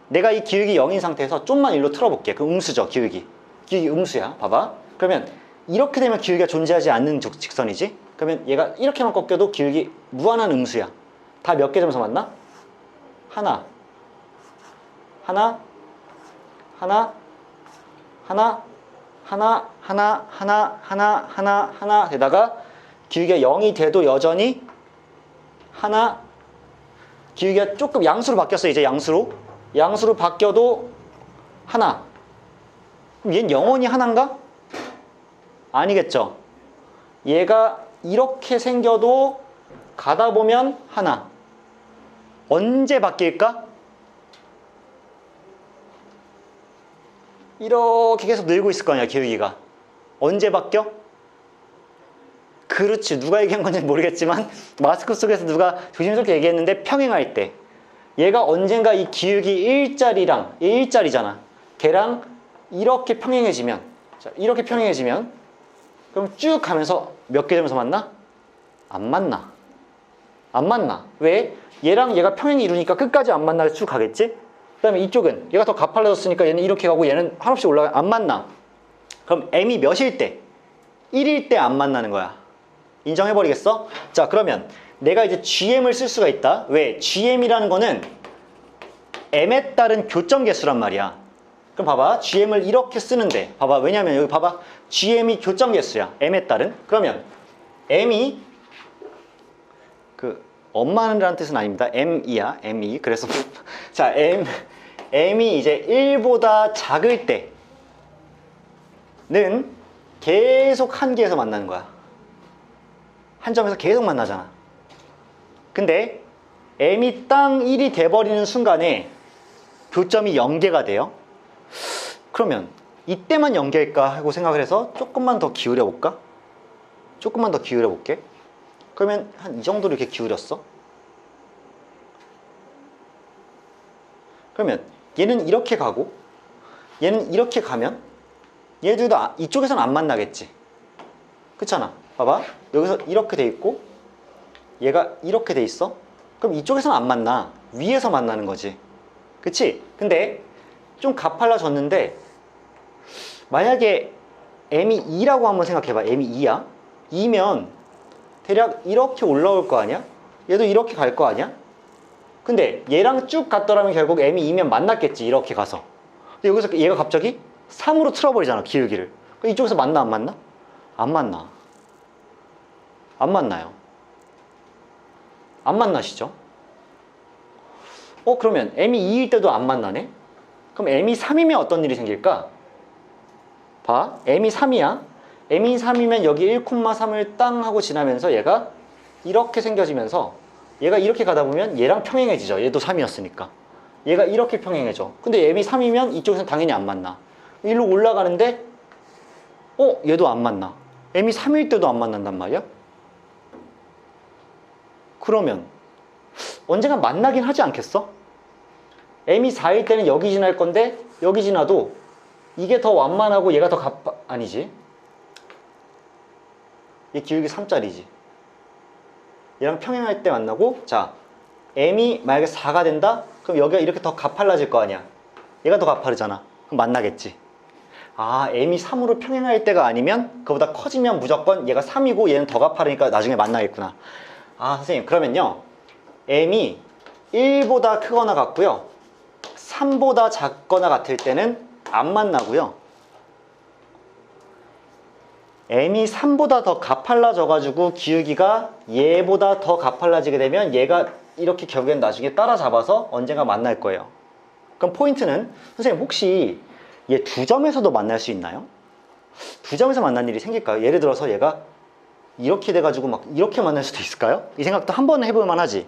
내가 이 기울기 0인 상태에서 좀만 일로 틀어볼게. 그 음수죠, 기울기. 기울기 음수야. 봐봐. 그러면 이렇게 되면 기울기가 존재하지 않는 직선이지. 그러면 얘가 이렇게만 꺾여도 기울기 무한한 음수야. 다 몇 개 점에서 만나? 하나, 하나, 하나, 하나, 하나, 하나, 하나, 하나, 하나, 하나 되다가 기울기가 0이 돼도 여전히 하나, 기울기가 조금 양수로 바뀌었어. 이제 양수로 바뀌어도 하나. 그럼 얘는 영원히 하나인가? 아니겠죠. 얘가 이렇게 생겨도 가다 보면 하나. 언제 바뀔까? 이렇게 계속 늘고 있을 거 아니야, 기울기가. 언제 바뀌어? 그렇지. 누가 얘기한 건지 모르겠지만 마스크 속에서 누가 조심스럽게 얘기했는데 평행할 때 얘가 언젠가 이 기울기 1짜리랑 1짜리잖아. 걔랑 이렇게 평행해지면, 자, 이렇게 평행해지면 그럼 쭉 가면서 몇 개 점에서 만나? 안 만나. 안 만나. 왜? 얘랑 얘가 평행이 이루니까 끝까지 안 만나서 쭉 가겠지? 그 다음에 이쪽은 얘가 더 가팔라졌으니까 얘는 이렇게 가고 얘는 한없이 올라가. 안 만나. 그럼 m이 몇일 때? 1일 때 안 만나는 거야. 인정해버리겠어? 자, 그러면 내가 이제 GM을 쓸 수가 있다. 왜? GM이라는 거는 m에 따른 교점 개수란 말이야. 그럼 봐봐. GM을 이렇게 쓰는데 봐봐. 왜냐면 여기 봐봐. GM이 교점 개수야. m에 따른. 그러면 m이 그 엄마라는 뜻은 아닙니다. m이야. me. 그래서 자, m이 이제 1보다 작을 때는 계속 한 개에서 만나는 거야. 한 점에서 계속 만나잖아. 근데 m이 땅 1이 돼버리는 순간에 교점이 0개가 돼요. 그러면 이때만 연계일까 하고 생각을 해서 조금만 더 기울여 볼까? 조금만 더 기울여 볼게. 그러면 한 이 정도로 이렇게 기울였어. 그러면 얘는 이렇게 가고 얘는 이렇게 가면 얘들도 이쪽에서는 안 만나겠지. 그렇잖아. 봐봐. 여기서 이렇게 돼 있고 얘가 이렇게 돼 있어. 그럼 이쪽에서는 안 만나. 위에서 만나는 거지. 그치? 근데 좀 가팔라졌는데 만약에 m이 2라고 한번 생각해봐. m이 2야? 2면 대략 이렇게 올라올 거 아니야? 얘도 이렇게 갈 거 아니야? 근데 얘랑 쭉 갔더라면 결국 m이 2면 만났겠지. 이렇게 가서. 근데 여기서 얘가 갑자기 3으로 틀어버리잖아. 기울기를. 이쪽에서 만나 안 만나? 안 만나. 안 만나요. 안 만나시죠? 그러면 m이 2일 때도 안 만나네? 그럼 m이 3이면 어떤 일이 생길까? 봐. m이 3이야. m이 3이면 여기 1,3을 땅 하고 지나면서 얘가 이렇게 생겨지면서 얘가 이렇게 가다 보면 얘랑 평행해지죠. 얘도 3이었으니까. 얘가 이렇게 평행해져. 근데 m이 3이면 이쪽에서는 당연히 안 만나. 일로 올라가는데 얘도 안 만나. m이 3일 때도 안 만난단 말이야? 그러면 언젠가 만나긴 하지 않겠어? m이 4일 때는 여기 지날 건데 여기 지나도 이게 더 완만하고 얘가 더 아니지. 얘 기울기 3짜리지. 얘랑 평행할 때 만나고 자 m이 만약에 4가 된다? 그럼 여기가 이렇게 더 가팔라질 거 아니야. 얘가 더 가파르잖아. 그럼 만나겠지. 아, m이 3으로 평행할 때가 아니면 그보다 커지면 무조건 얘가 3이고 얘는 더 가파르니까 나중에 만나겠구나. 아, 선생님 그러면요 m이 1보다 크거나 같고요 3보다 작거나 같을 때는 안 만나고요 m이 3보다 더 가팔라져 가지고 기울기가 얘보다 더 가팔라지게 되면 얘가 이렇게 결국엔 나중에 따라잡아서 언젠가 만날 거예요. 그럼 포인트는 선생님 혹시 얘 두 점에서도 만날 수 있나요? 두 점에서 만난 일이 생길까요? 예를 들어서 얘가 이렇게 돼가지고 막 이렇게 만날 수도 있을까요? 이 생각도 한 번 해볼 만하지.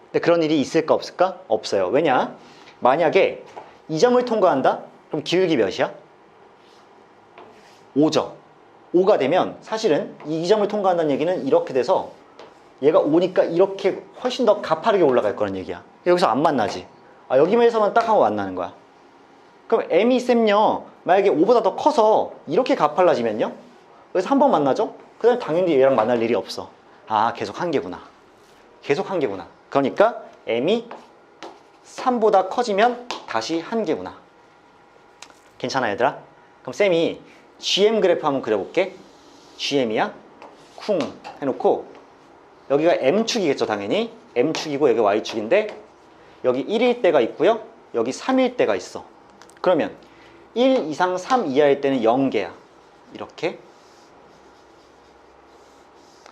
근데 그런 일이 있을까 없을까? 없어요. 왜냐? 만약에 이 점을 통과한다? 그럼 기울기 몇이야? 5점. 5가 되면 사실은 이 점을 통과한다는 얘기는 이렇게 돼서 얘가 5니까 이렇게 훨씬 더 가파르게 올라갈 거란 얘기야. 여기서 안 만나지. 아, 여기에서만 딱 하고 만나는 거야. 그럼 m이 쌤요 만약에 5보다 더 커서 이렇게 가팔라지면요 여기서 한 번 만나죠? 그 다음에 당연히 얘랑 만날 일이 없어. 아, 계속 한 개구나. 계속 한 개구나. 그러니까 m이 3보다 커지면 다시 한 개구나. 괜찮아 얘들아? 그럼 쌤이 GM 그래프 한번 그려볼게. GM이야 쿵 해놓고 여기가 M축이겠죠 당연히. M축이고 여기 Y축인데 여기 1일 때가 있고요 여기 3일 때가 있어. 그러면 1 이상 3 이하일 때는 0개야 이렇게.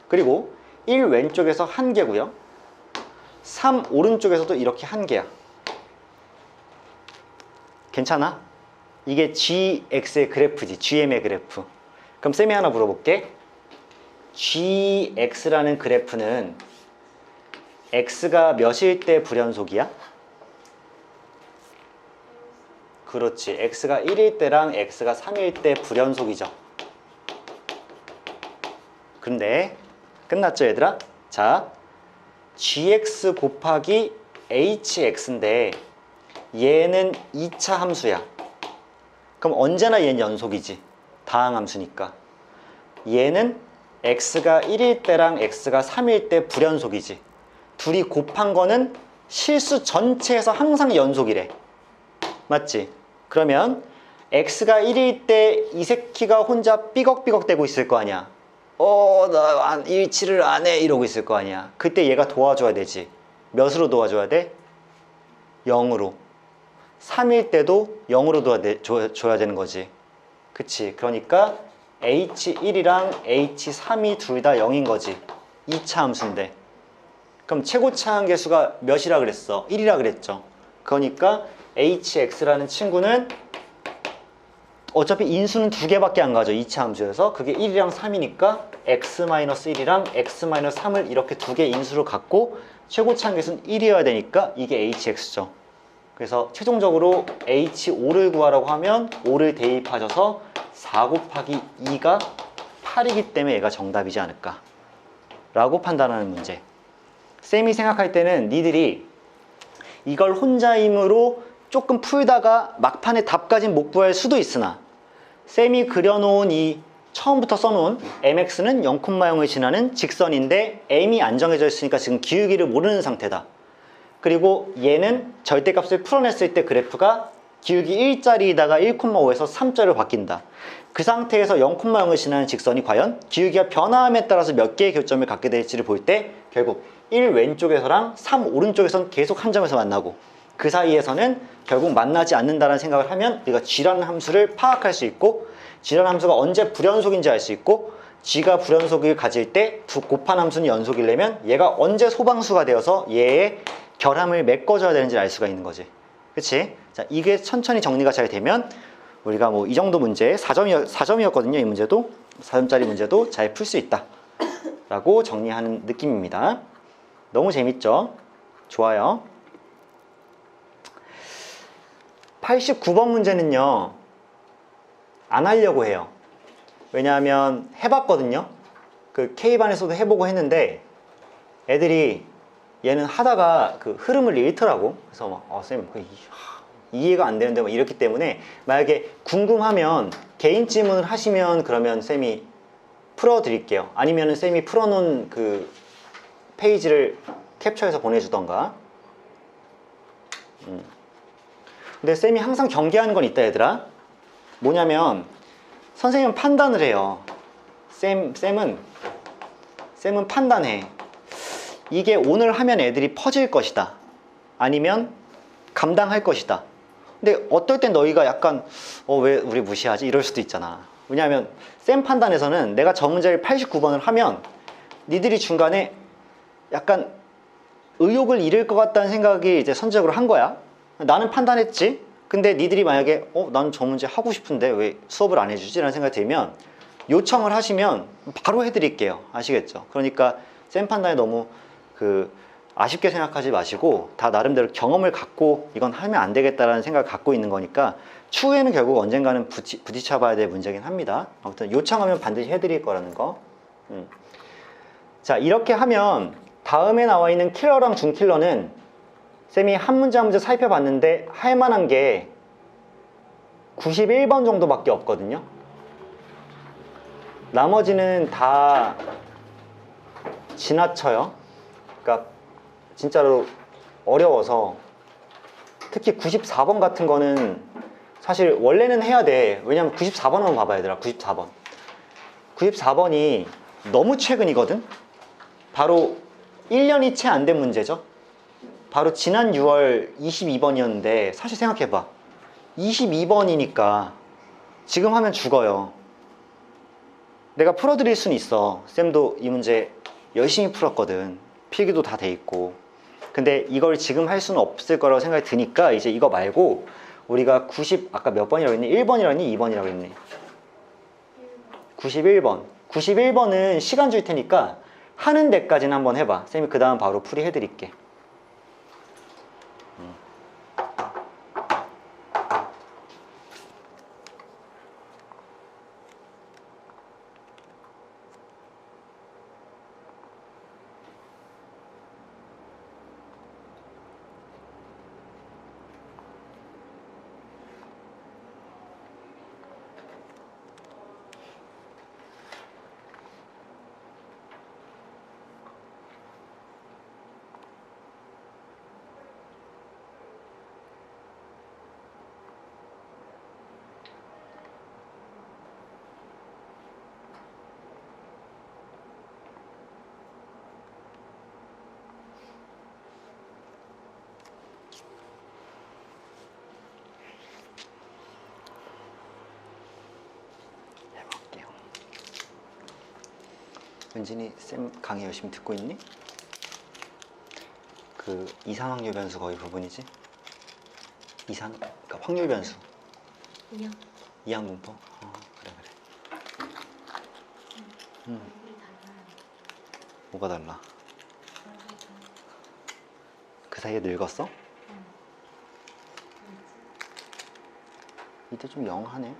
그리고 1 왼쪽에서 1개고요 3 오른쪽에서도 이렇게 1개야. 괜찮아? 이게 GX의 그래프지. GM의 그래프. 그럼 쌤이 하나 물어볼게. GX라는 그래프는 X가 몇일 때 불연속이야? 그렇지. X가 1일 때랑 X가 3일 때 불연속이죠. 근데 끝났죠 얘들아? 자, GX 곱하기 HX인데 얘는 2차 함수야. 그럼 언제나 얘는 연속이지. 다항함수니까. 얘는 X가 1일 때랑 X가 3일 때 불연속이지. 둘이 곱한 거는 실수 전체에서 항상 연속이래. 맞지? 그러면 X가 1일 때 이 새끼가 혼자 삐걱삐걱 대고 있을 거 아니야. 나 일치를 안 해 이러고 있을 거 아니야. 그때 얘가 도와줘야 되지. 몇으로 도와줘야 돼? 0으로. 3일 때도 0으로 줘야 되는 거지. 그치? 그러니까 H1이랑 H3이 둘 다 0인 거지. 2차 함수인데. 그럼 최고차 함계수가 몇이라 그랬어? 1이라 그랬죠. 그러니까 HX라는 친구는 어차피 인수는 두 개밖에 안 가죠. 2차 함수여서. 그게 1이랑 3이니까 X-1이랑 X-3을 이렇게 두 개 인수로 갖고 최고차 함계수는 1이어야 되니까 이게 HX죠. 그래서 최종적으로 H5를 구하라고 하면 5를 대입하셔서 4 곱하기 2가 8이기 때문에 얘가 정답이지 않을까 라고 판단하는 문제. 쌤이 생각할 때는 니들이 이걸 혼자임으로 조금 풀다가 막판에 답까진 못 구할 수도 있으나 쌤이 그려놓은 이 처음부터 써놓은 mx는 0,0을 지나는 직선인데 m이 안 정해져 있으니까 지금 기울기를 모르는 상태다. 그리고 얘는 절대값을 풀어냈을 때 그래프가 기울기 1짜리에다가 1,5에서 3짜리로 바뀐다. 그 상태에서 0,0을 지나는 직선이 과연 기울기가 변화함에 따라서 몇 개의 교점을 갖게 될지를 볼 때 결국 1 왼쪽에서랑 3 오른쪽에서는 계속 한 점에서 만나고 그 사이에서는 결국 만나지 않는다는 생각을 하면 우리가 g라는 함수를 파악할 수 있고 g라는 함수가 언제 불연속인지 알 수 있고 g가 불연속을 가질 때 곱한 함수는 연속이려면 얘가 언제 소방수가 되어서 얘의 결함을 메꿔줘야 되는지 알 수가 있는 거지. 그치? 자, 이게 천천히 정리가 잘 되면 우리가 뭐 이 정도 문제 4점이었거든요. 이 문제도 4점짜리 문제도 잘 풀 수 있다 라고 정리하는 느낌입니다. 너무 재밌죠? 좋아요. 89번 문제는요 안 하려고 해요. 왜냐하면 해봤거든요. 그 K반에서도 해보고 했는데 애들이 얘는 하다가 그 흐름을 잃더라고. 그래서 막 쌤 이해가 안 되는데 막 이렇기 때문에 만약에 궁금하면 개인 질문을 하시면 그러면 쌤이 풀어드릴게요. 아니면은 쌤이 풀어놓은 그 페이지를 캡처해서 보내주던가. 근데 쌤이 항상 경계하는 건 있다 얘들아. 뭐냐면 선생님은 판단을 해요. 쌤은 판단해. 이게 오늘 하면 애들이 퍼질 것이다. 아니면 감당할 것이다. 근데 어떨 땐 너희가 약간 왜 우리 무시하지? 이럴 수도 있잖아. 왜냐하면 쌤 판단에서는 내가 저 문제를 89번을 하면 니들이 중간에 약간 의욕을 잃을 것 같다는 생각이 이제 선제적으로 한 거야. 나는 판단했지. 근데 니들이 만약에 나는 저 문제 하고 싶은데 왜 수업을 안 해주지? 라는 생각이 들면 요청을 하시면 바로 해드릴게요. 아시겠죠? 그러니까 쌤 판단에 너무 아쉽게 생각하지 마시고 다 나름대로 경험을 갖고 이건 하면 안 되겠다라는 생각을 갖고 있는 거니까 추후에는 결국 언젠가는 부딪혀 봐야 될 문제긴 합니다. 아무튼 요청하면 반드시 해드릴 거라는 거. 자, 이렇게 하면 다음에 나와 있는 킬러랑 준킬러는 쌤이 한 문제 한 문제 살펴봤는데 할 만한 게 91번 정도밖에 없거든요. 나머지는 다 지나쳐요. 그러니까 진짜로 어려워서 특히 94번 같은 거는 사실 원래는 해야 돼. 왜냐면 94번 한번 봐봐 얘들아. 94번 94번이 너무 최근이거든. 바로 1년이 채 안 된 문제죠. 바로 지난 6월 22번이었는데 사실 생각해봐. 22번이니까 지금 하면 죽어요. 내가 풀어드릴 수는 있어. 쌤도 이 문제 열심히 풀었거든. 필기도 다 돼 있고. 근데 이걸 지금 할 수는 없을 거라고 생각이 드니까 이제 이거 말고 우리가 아까 몇 번이라고 했니? 1번이라고 했니? 2번이라고 했니? 91번 91번은 시간 줄 테니까 하는 데까지는 한번 해봐. 쌤이 그 다음 바로 풀이 해드릴게. 은진이 쌤 강의 열심히 듣고 있니? 그 이상 확률 변수 거의 부분이지? 그러니까 확률 변수. 이항 분포. 그래. 뭐가 달라? 그 사이에 늙었어? 이때 좀 영하네.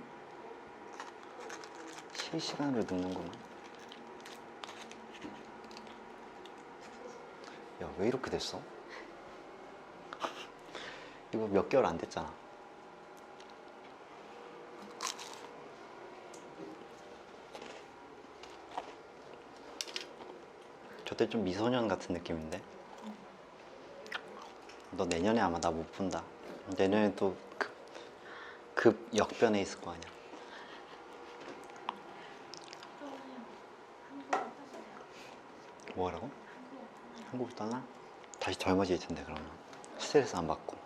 실시간으로 늙는구만. 야, 왜 이렇게 됐어? 이거 몇 개월 안 됐잖아. 저때 좀 미소년 같은 느낌인데? 너 내년에 아마 나 못 본다. 내년에 또 급 역변에 있을 거 아니야. 뭐라고? 한국 떠나? 다시 젊어질 텐데 그러면 스트레스 안 받고.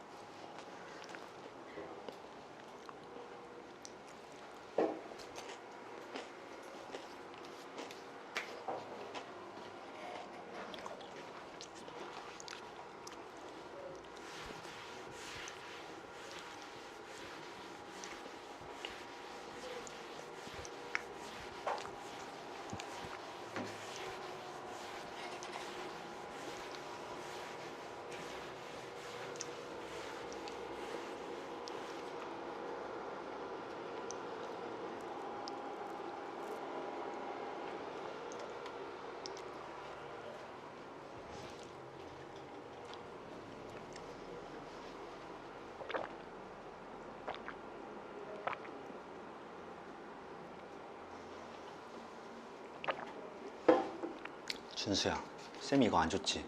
준수야, 쌤이 이거 안 줬지?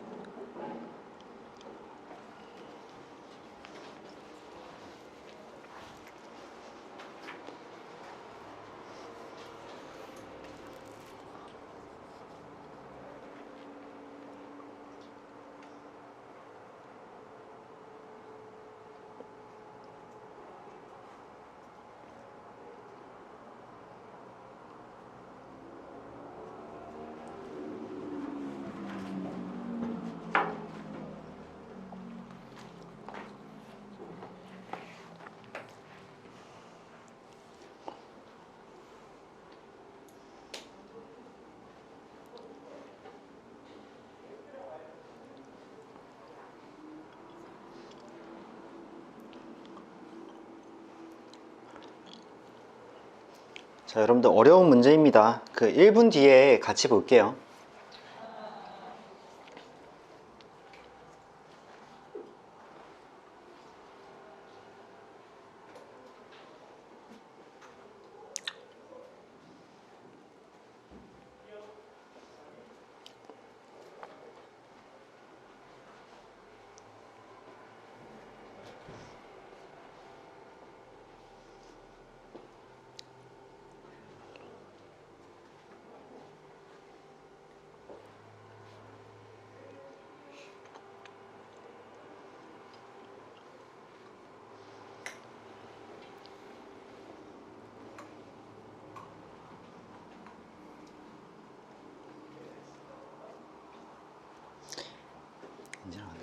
자, 여러분들 어려운 문제입니다. 그 1분 뒤에 같이 볼게요.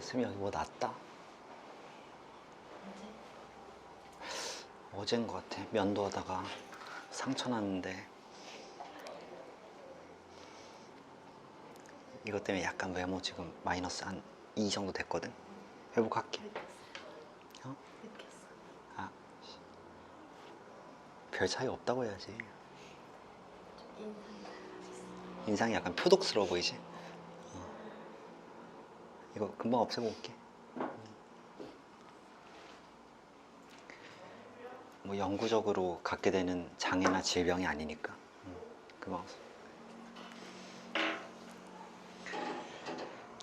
쌤이 여기 뭐 났다. 어제인 것 같아. 면도하다가 상처 났는데 이것 때문에 약간 외모 지금 마이너스 한 2 정도 됐거든. 회복할게. 어? 아, 별 차이 없다고 해야지. 인상이 약간 표독스러워 보이지? 이거 금방 없애고 올게. 뭐 영구적으로 갖게 되는 장애나 질병이 아니니까. 금방 없애.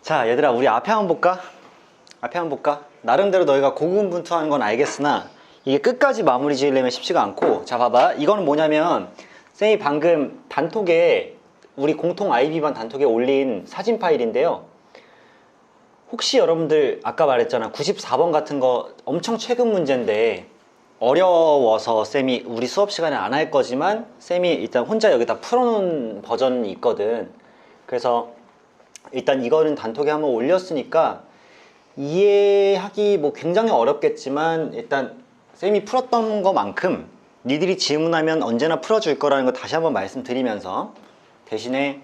자, 얘들아, 우리 앞에 한번 볼까? 앞에 한번 볼까? 나름대로 너희가 고군분투하는 건 알겠으나 이게 끝까지 마무리 지으려면 쉽지가 않고. 자, 봐봐. 이거는 뭐냐면 쌤이 방금 단톡에 우리 공통 IB반 단톡에 올린 사진 파일인데요. 혹시 여러분들 아까 말했잖아, 94번 같은 거 엄청 최근 문제인데 어려워서 쌤이 우리 수업 시간에 안 할 거지만 쌤이 일단 혼자 여기다 풀어놓은 버전이 있거든. 그래서 일단 이거는 단톡에 한번 올렸으니까 이해하기 뭐 굉장히 어렵겠지만 일단 쌤이 풀었던 것만큼 니들이 질문하면 언제나 풀어줄 거라는 거 다시 한번 말씀드리면서, 대신에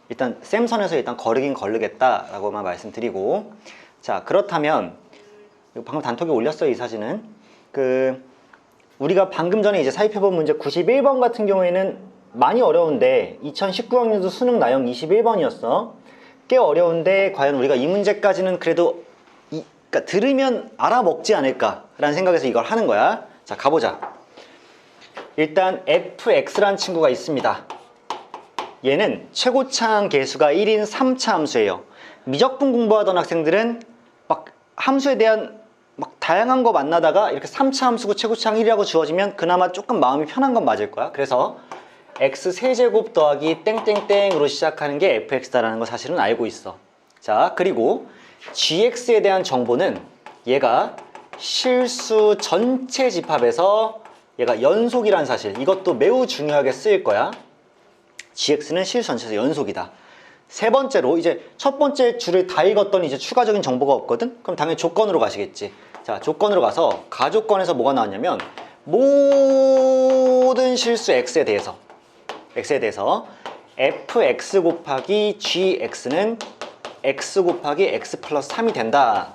일단 쌤 선에서 일단 거르긴 거르겠다 라고만 말씀드리고. 자, 그렇다면 방금 단톡에 올렸어요. 이 사진은 우리가 방금 전에 이제 살펴본 문제 91번 같은 경우에는 많이 어려운데 2019학년도 수능 나형 21번이었어. 꽤 어려운데 과연 우리가 이 문제까지는 그래도 그러니까 들으면 알아먹지 않을까라는 생각에서 이걸 하는 거야. 자, 가보자. 일단 fx라는 친구가 있습니다. 얘는 최고차항 계수가 1인 3차 함수예요. 미적분 공부하던 학생들은 막 함수에 대한 막 다양한 거 만나다가 이렇게 3차 함수고 최고차항 1이라고 주어지면 그나마 조금 마음이 편한 건 맞을 거야. 그래서 x 세제곱 더하기 땡땡땡으로 시작하는 게 fx다라는 거 사실은 알고 있어. 자, 그리고 gx에 대한 정보는 얘가 실수 전체 집합에서 얘가 연속이라는 사실, 이것도 매우 중요하게 쓰일 거야. gx는 실수 전체에서 연속이다. 세 번째로 이제 첫 번째 줄을 다 읽었더니 이제 추가적인 정보가 없거든? 그럼 당연히 조건으로 가시겠지. 자, 조건으로 가서 가조건에서 뭐가 나왔냐면 모든 실수 x에 대해서 fx 곱하기 gx는 x 곱하기 x 플러스 3이 된다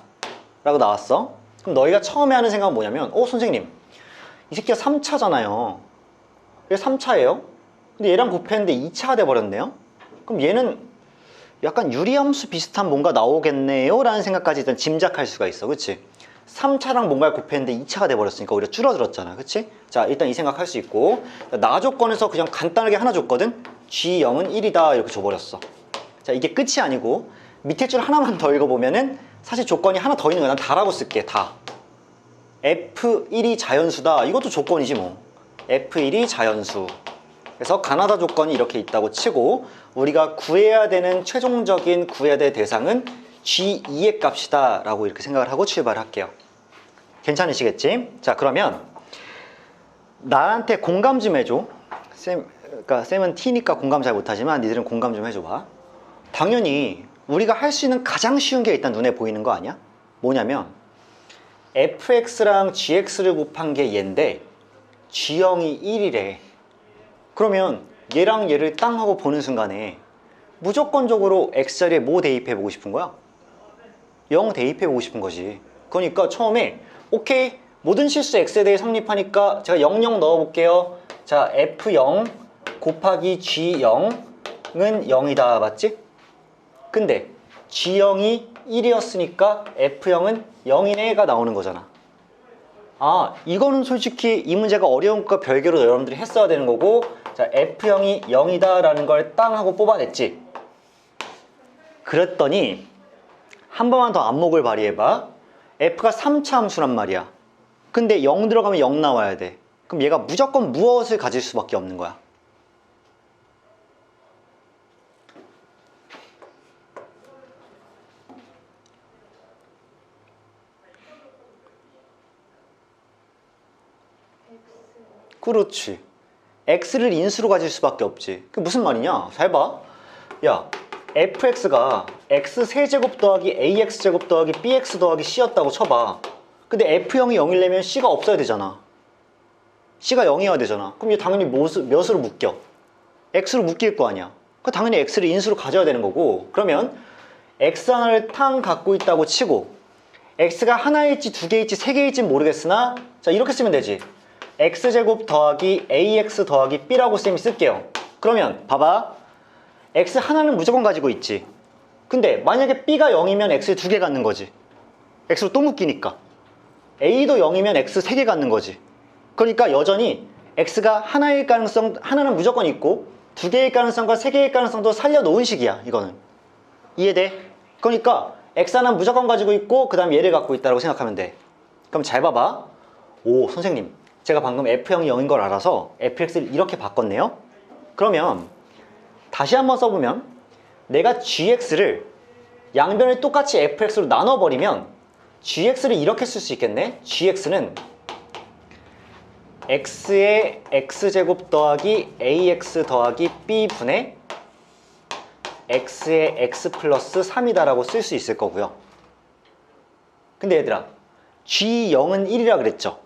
라고 나왔어. 그럼 너희가 처음에 하는 생각은 뭐냐면 선생님 이 새끼가 3차잖아요. 얘 3차예요? 근데 얘랑 곱했는데 2차가 돼버렸네요? 그럼 얘는 약간 유리함수 비슷한 뭔가 나오겠네요? 라는 생각까지 일단 짐작할 수가 있어. 그치? 3차랑 뭔가를 곱했는데 2차가 돼버렸으니까 오히려 줄어들었잖아. 그치? 자, 일단 이 생각할 수 있고, 나 조건에서 그냥 간단하게 하나 줬거든? G0은 1이다 이렇게 줘버렸어. 자, 이게 끝이 아니고 밑에 줄 하나만 더 읽어보면은 사실 조건이 하나 더 있는 거야. 난 다라고 쓸게. 다. F1이 자연수다. 이것도 조건이지 뭐. F1이 자연수. 그래서 가나다 조건이 이렇게 있다고 치고 우리가 구해야 되는 최종적인 구해야 될 대상은 G2의 값이다 라고 이렇게 생각을 하고 출발할게요. 괜찮으시겠지? 자, 그러면 나한테 공감 좀 해줘. 그러니까 쌤은 T니까 공감 잘 못하지만 니들은 공감 좀 해줘봐. 당연히 우리가 할 수 있는 가장 쉬운 게 일단 눈에 보이는 거 아니야? 뭐냐면 fx랑 gx를 곱한 게 얘인데 G0이 1이래. 그러면 얘랑 얘를 땅 하고 보는 순간에 무조건적으로 x자리에 뭐 대입해보고 싶은 거야? 0 대입해보고 싶은 거지. 그러니까 처음에 오케이 모든 실수 x에 대해 성립하니까 제가 00 넣어볼게요. 자, f0 곱하기 g0은 0이다. 맞지? 근데 g0이 1이었으니까 f0은 0이네가 나오는 거잖아. 아, 이거는 솔직히 이 문제가 어려운 것과 별개로 여러분들이 했어야 되는 거고, 자, f0이 0이다 라는 걸 땅 하고 뽑아냈지. 그랬더니 한 번만 더 안목을 발휘해봐. f가 3차 함수란 말이야. 근데 0 들어가면 0 나와야 돼. 그럼 얘가 무조건 무엇을 가질 수밖에 없는 거야? 그렇지. x를 인수로 가질 수밖에 없지. 그게 무슨 말이냐? 잘 봐. 야, fx가 x 세제곱 더하기 ax제곱 더하기 bx 더하기 c였다고 쳐봐. 근데 f0이 0이려면 c가 없어야 되잖아. c가 0이어야 되잖아. 그럼 얘 당연히 몇으로 묶여? x로 묶일 거 아니야. 그 당연히 x를 인수로 가져야 되는 거고, 그러면 x 하나를 탕 갖고 있다고 치고 x가 하나일지 두 개일지 세 개일지 모르겠으나, 자, 이렇게 쓰면 되지. x제곱 더하기 ax 더하기 b라고 쌤이 쓸게요. 그러면 봐봐. x 하나는 무조건 가지고 있지. 근데 만약에 b가 0이면 x 두 개 갖는 거지. x로 또 묶이니까. a도 0이면 x 세 개 갖는 거지. 그러니까 여전히 x가 하나일 가능성, 하나는 무조건 있고 두 개일 가능성과 세 개일 가능성도 살려놓은 식이야. 이거는 이해돼? 그러니까 x 하나는 무조건 가지고 있고 그 다음 얘를 갖고 있다고 생각하면 돼. 그럼 잘 봐봐. 오, 선생님, 제가 방금 f0이 0인 걸 알아서 fx를 이렇게 바꿨네요. 그러면 다시 한번 써보면 내가 gx를 양변을 똑같이 fx로 나눠버리면 gx를 이렇게 쓸 수 있겠네. gx는 x의 x제곱 더하기 ax 더하기 b분의 x의 x 플러스 3이다 라고 쓸 수 있을 거고요. 근데 얘들아, g0은 1이라 그랬죠.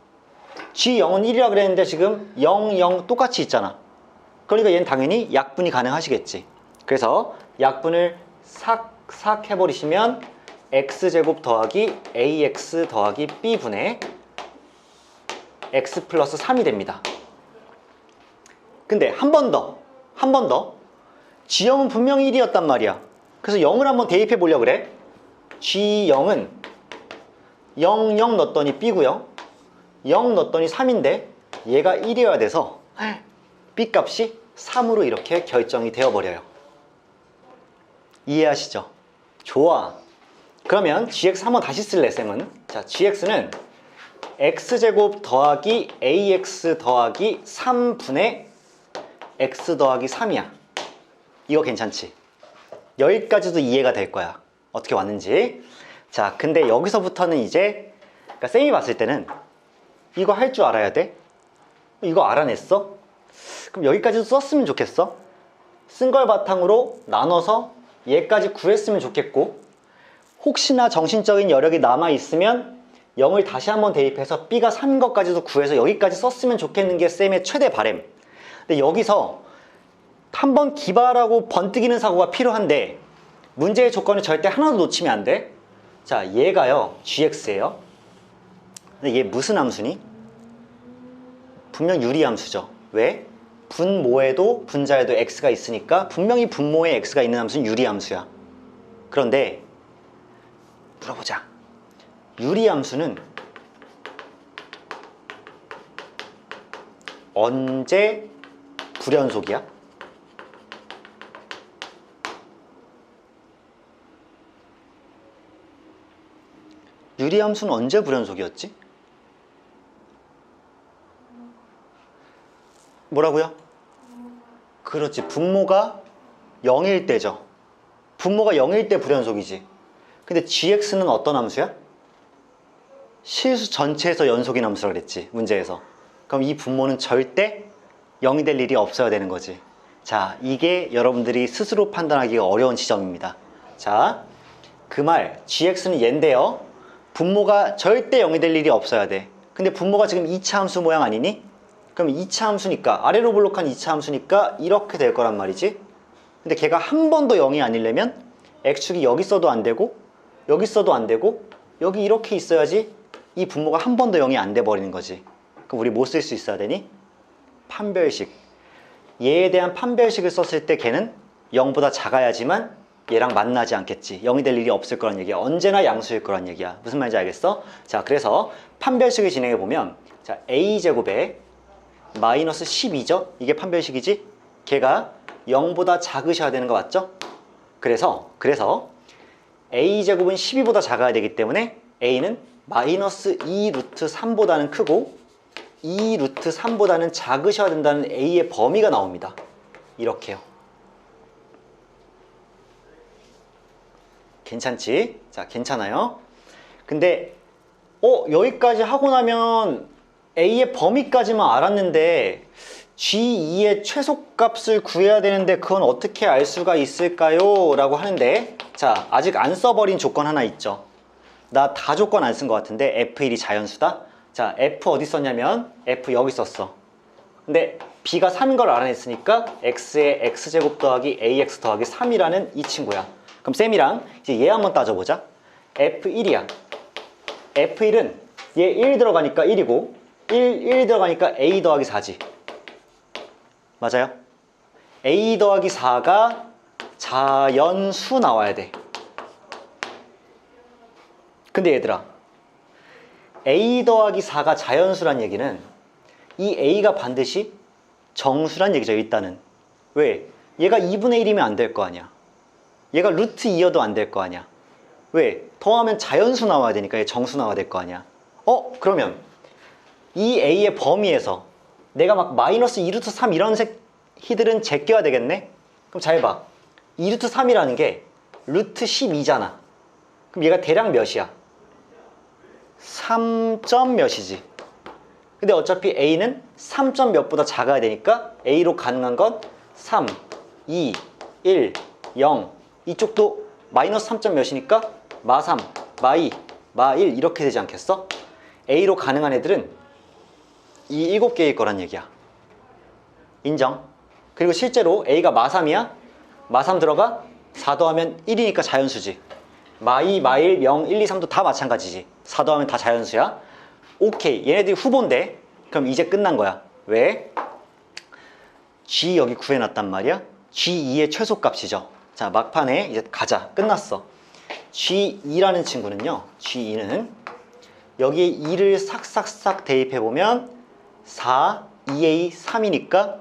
g0은 1이라 그랬는데 지금 0, 0 똑같이 있잖아. 그러니까 얘는 당연히 약분이 가능하시겠지. 그래서 약분을 싹 해버리시면 x제곱 더하기 ax 더하기 b분의 x 플러스 3이 됩니다. 근데 한 번 더 G형은 분명히 1이었단 말이야. 그래서 0을 한번 대입해 보려고 그래. G0은 0, 0 넣었더니 B고요. 0 넣었더니 3인데 얘가 1이어야 돼서 B 값이 3으로 이렇게 결정이 되어버려요. 이해하시죠? 좋아. 그러면 gx 한번 다시 쓸래, 쌤은? 자, gx는 x제곱 더하기 ax 더하기 3분의 x 더하기 3이야. 이거 괜찮지? 여기까지도 이해가 될 거야. 어떻게 왔는지. 자, 근데 여기서부터는 이제 그러니까 쌤이 봤을 때는 이거 할 줄 알아야 돼? 이거 알아냈어? 그럼 여기까지도 썼으면 좋겠어? 쓴 걸 바탕으로 나눠서 얘까지 구했으면 좋겠고, 혹시나 정신적인 여력이 남아있으면 0을 다시 한번 대입해서 B가 3인 것까지도 구해서 여기까지 썼으면 좋겠는 게 쌤의 최대 바람. 근데 여기서 한번 기발하고 번뜩이는 사고가 필요한데 문제의 조건을 절대 하나도 놓치면 안 돼. 자, 얘가요 gx예요. 근데 얘 무슨 함수니? 분명 유리함수죠. 왜? 분모에도 분자에도 x가 있으니까 분명히 분모에 x가 있는 함수는 유리함수야. 그런데 물어보자. 유리함수는 언제 불연속이야? 유리함수는 언제 불연속이었지? 뭐라고요? 그렇지, 분모가 0일 때죠. 분모가 0일 때 불연속이지. 근데 gx는 어떤 함수야? 실수 전체에서 연속인 함수라 그랬지, 문제에서. 그럼 이 분모는 절대 0이 될 일이 없어야 되는 거지. 자, 이게 여러분들이 스스로 판단하기가 어려운 지점입니다. 자, 그 말 gx는 얘인데요, 분모가 절대 0이 될 일이 없어야 돼. 근데 분모가 지금 2차 함수 모양 아니니? 그럼 2차 함수니까, 아래로 볼록한 2차 함수니까 이렇게 될 거란 말이지. 근데 걔가 한 번도 0이 아니려면 x축이 여기 있어도 안 되고 여기 있어도 안 되고 여기 이렇게 있어야지 이 분모가 한 번도 0이 안 돼 버리는 거지. 그럼 우리 뭐 쓸 수 있어야 되니? 판별식. 얘에 대한 판별식을 썼을 때 걔는 0보다 작아야지만 얘랑 만나지 않겠지. 0이 될 일이 없을 거란 얘기야. 언제나 양수일 거란 얘기야. 무슨 말인지 알겠어? 자, 그래서 판별식을 진행해 보면, 자, a제곱에 마이너스 12죠? 이게 판별식이지? 걔가 0보다 작으셔야 되는 거 맞죠? 그래서 a제곱은 12보다 작아야 되기 때문에 a는 마이너스 2 루트 3보다는 크고 2 루트 3보다는 작으셔야 된다는 a의 범위가 나옵니다. 이렇게요. 괜찮지? 자, 괜찮아요? 근데 여기까지 하고 나면 a의 범위까지만 알았는데 g2의 최소값을 구해야 되는데 그건 어떻게 알 수가 있을까요? 라고 하는데, 자, 아직 안 써버린 조건 하나 있죠. 나 다 조건 안 쓴 것 같은데 f1이 자연수다? 자, f 어디 썼냐면 f 여기 썼어. 근데 b가 3인 걸 알아냈으니까 x의 x제곱 더하기 ax 더하기 3이라는 이 친구야. 그럼 쌤이랑 이제 얘 한번 따져보자. f1이야. f1은 얘 1 들어가니까 1이고 1 들어가니까 a 더하기 4지. 맞아요? a 더하기 4가 자연수 나와야 돼. 근데 얘들아, a 더하기 4가 자연수란 얘기는 이 a가 반드시 정수란 얘기죠, 일단은. 왜? 얘가 2분의 1이면 안 될 거 아니야. 얘가 루트 2여도 안 될 거 아니야. 왜? 더하면 자연수 나와야 되니까 얘 정수 나와야 될 거 아니야. 그러면 이 a의 범위에서 내가 막 마이너스 2루트 3 이런 히들은 제껴야 되겠네? 그럼 잘 봐. 2루트 3이라는 게 루트 12잖아. 그럼 얘가 대략 몇이야? 3점 몇이지. 근데 어차피 a는 3점 몇보다 작아야 되니까 a로 가능한 건 3, 2, 1, 0. 이쪽도 마이너스 3점 몇이니까 마 3, 마 2, 마 1 이렇게 되지 않겠어? a로 가능한 애들은 이 7개일 거란 얘기야. 인정? 그리고 실제로 a가 마 3이야? 마 3 들어가? 4 더하면 1이니까 자연수지. 마 2, 마 1, 0, 1, 2, 3도 다 마찬가지지. 4 더하면 다 자연수야. 오케이, 얘네들이 후보인데 그럼 이제 끝난 거야. 왜? G 여기 구해놨단 말이야. G2의 최소값이죠. 자, 막판에 이제 가자. 끝났어. G2라는 친구는요. G2는 여기에 2를 싹싹싹 대입해보면 4, 2A, 3이니까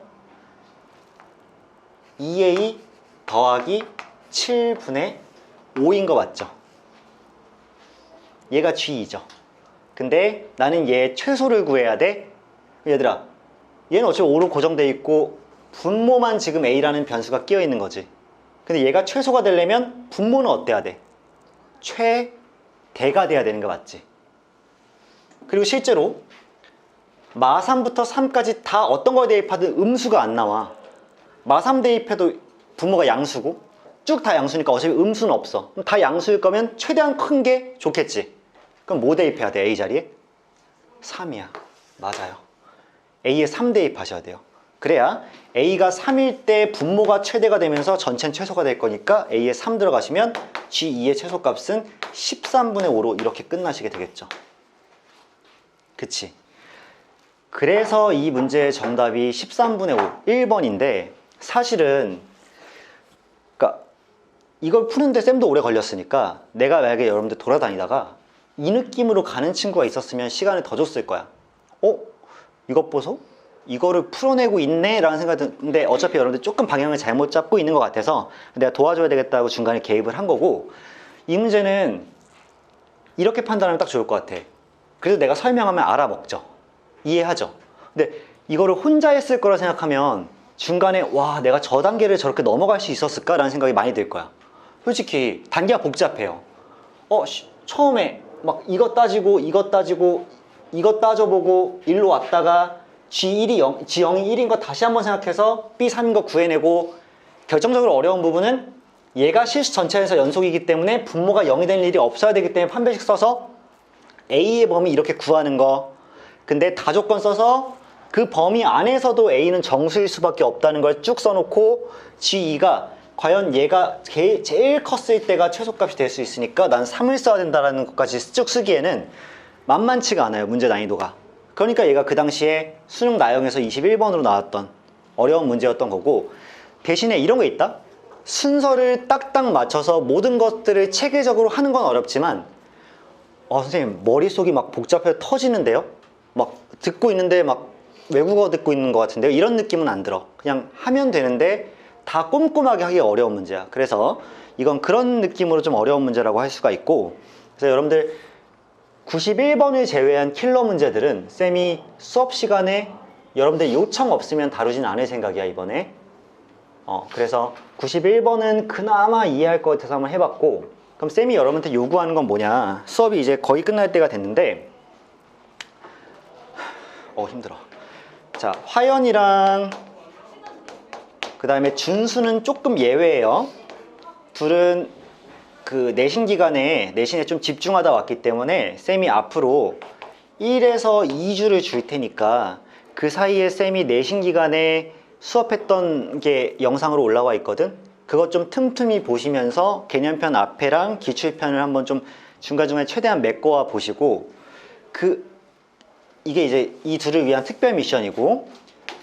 2A 더하기 7분의 5인 거 맞죠? 얘가 G2죠. 근데 나는 얘 최소를 구해야 돼. 얘들아, 얘는 어차피 5로 고정되어 있고 분모만 지금 A라는 변수가 끼어 있는 거지. 근데 얘가 최소가 되려면 분모는 어때야 돼? 최대가 돼야 되는 거 맞지? 그리고 실제로 마3부터 3까지 다 어떤 거에 대입하든 음수가 안 나와. 마3 대입해도 분모가 양수고 쭉 다 양수니까 어차피 음수는 없어. 그럼 다 양수일 거면 최대한 큰 게 좋겠지. 그럼 뭐 대입해야 돼? A 자리에? 3이야. 맞아요. A에 3 대입하셔야 돼요. 그래야 A가 3일 때 분모가 최대가 되면서 전체는 최소가 될 거니까 A에 3 들어가시면 G2의 최소값은 13분의 5로 이렇게 끝나시게 되겠죠. 그치? 그래서 이 문제의 정답이 13분의 5, 1번인데 사실은 그러니까 이걸 푸는데 쌤도 오래 걸렸으니까 내가 만약에 여러분들 돌아다니다가 이 느낌으로 가는 친구가 있었으면 시간을 더 줬을 거야. 이것 보소? 이거를 풀어내고 있네? 라는 생각이 드는데 어차피 여러분들 조금 방향을 잘못 잡고 있는 것 같아서 내가 도와줘야 되겠다고 중간에 개입을 한 거고 이 문제는 이렇게 판단하면 딱 좋을 것 같아. 그래서 내가 설명하면 알아먹죠. 이해하죠? 근데 이거를 혼자 했을 거라 생각하면 중간에 와 내가 저 단계를 저렇게 넘어갈 수 있었을까? 라는 생각이 많이 들 거야. 솔직히 단계가 복잡해요. 처음에 막 이것 따지고 이것 따지고 이것 따져보고 일로 왔다가 G1이 G0이 1인 거 다시 한번 생각해서 B3인 거 구해내고 결정적으로 어려운 부분은 얘가 실수 전체에서 연속이기 때문에 분모가 0이 될 일이 없어야 되기 때문에 판별식 써서 A의 범위 이렇게 구하는 거. 근데 다조건 써서 그 범위 안에서도 A는 정수일 수밖에 없다는 걸 쭉 써놓고 G2가 과연 얘가 제일 컸을 때가 최소값이 될 수 있으니까 난 3을 써야 된다는 것까지 쭉 쓰기에는 만만치가 않아요. 문제 난이도가. 그러니까 얘가 그 당시에 수능 나형에서 21번으로 나왔던 어려운 문제였던 거고 대신에 이런 거 있다? 순서를 딱딱 맞춰서 모든 것들을 체계적으로 하는 건 어렵지만 선생님 머릿속이 막 복잡해서 터지는데요? 막 듣고 있는데 막 외국어 듣고 있는 것 같은데요? 이런 느낌은 안 들어. 그냥 하면 되는데 다 꼼꼼하게 하기 어려운 문제야. 그래서 이건 그런 느낌으로 좀 어려운 문제라고 할 수가 있고 그래서 여러분들 91번을 제외한 킬러 문제들은 쌤이 수업 시간에 여러분들 요청 없으면 다루진 않을 생각이야 이번에. 그래서 91번은 그나마 이해할 것 같아서 한번 해봤고 그럼 쌤이 여러분한테 요구하는 건 뭐냐 수업이 이제 거의 끝날 때가 됐는데 힘들어. 자, 화연이랑 그 다음에 준수는 조금 예외예요. 둘은 그 내신 기간에 내신에 좀 집중하다 왔기 때문에 쌤이 앞으로 1에서 2주를 줄 테니까 그 사이에 쌤이 내신 기간에 수업했던 게 영상으로 올라와 있거든. 그것 좀 틈틈이 보시면서 개념편 앞에랑 기출편을 한번 좀 중간중간에 최대한 메꿔와 보시고 이게 이제 이 둘을 위한 특별 미션이고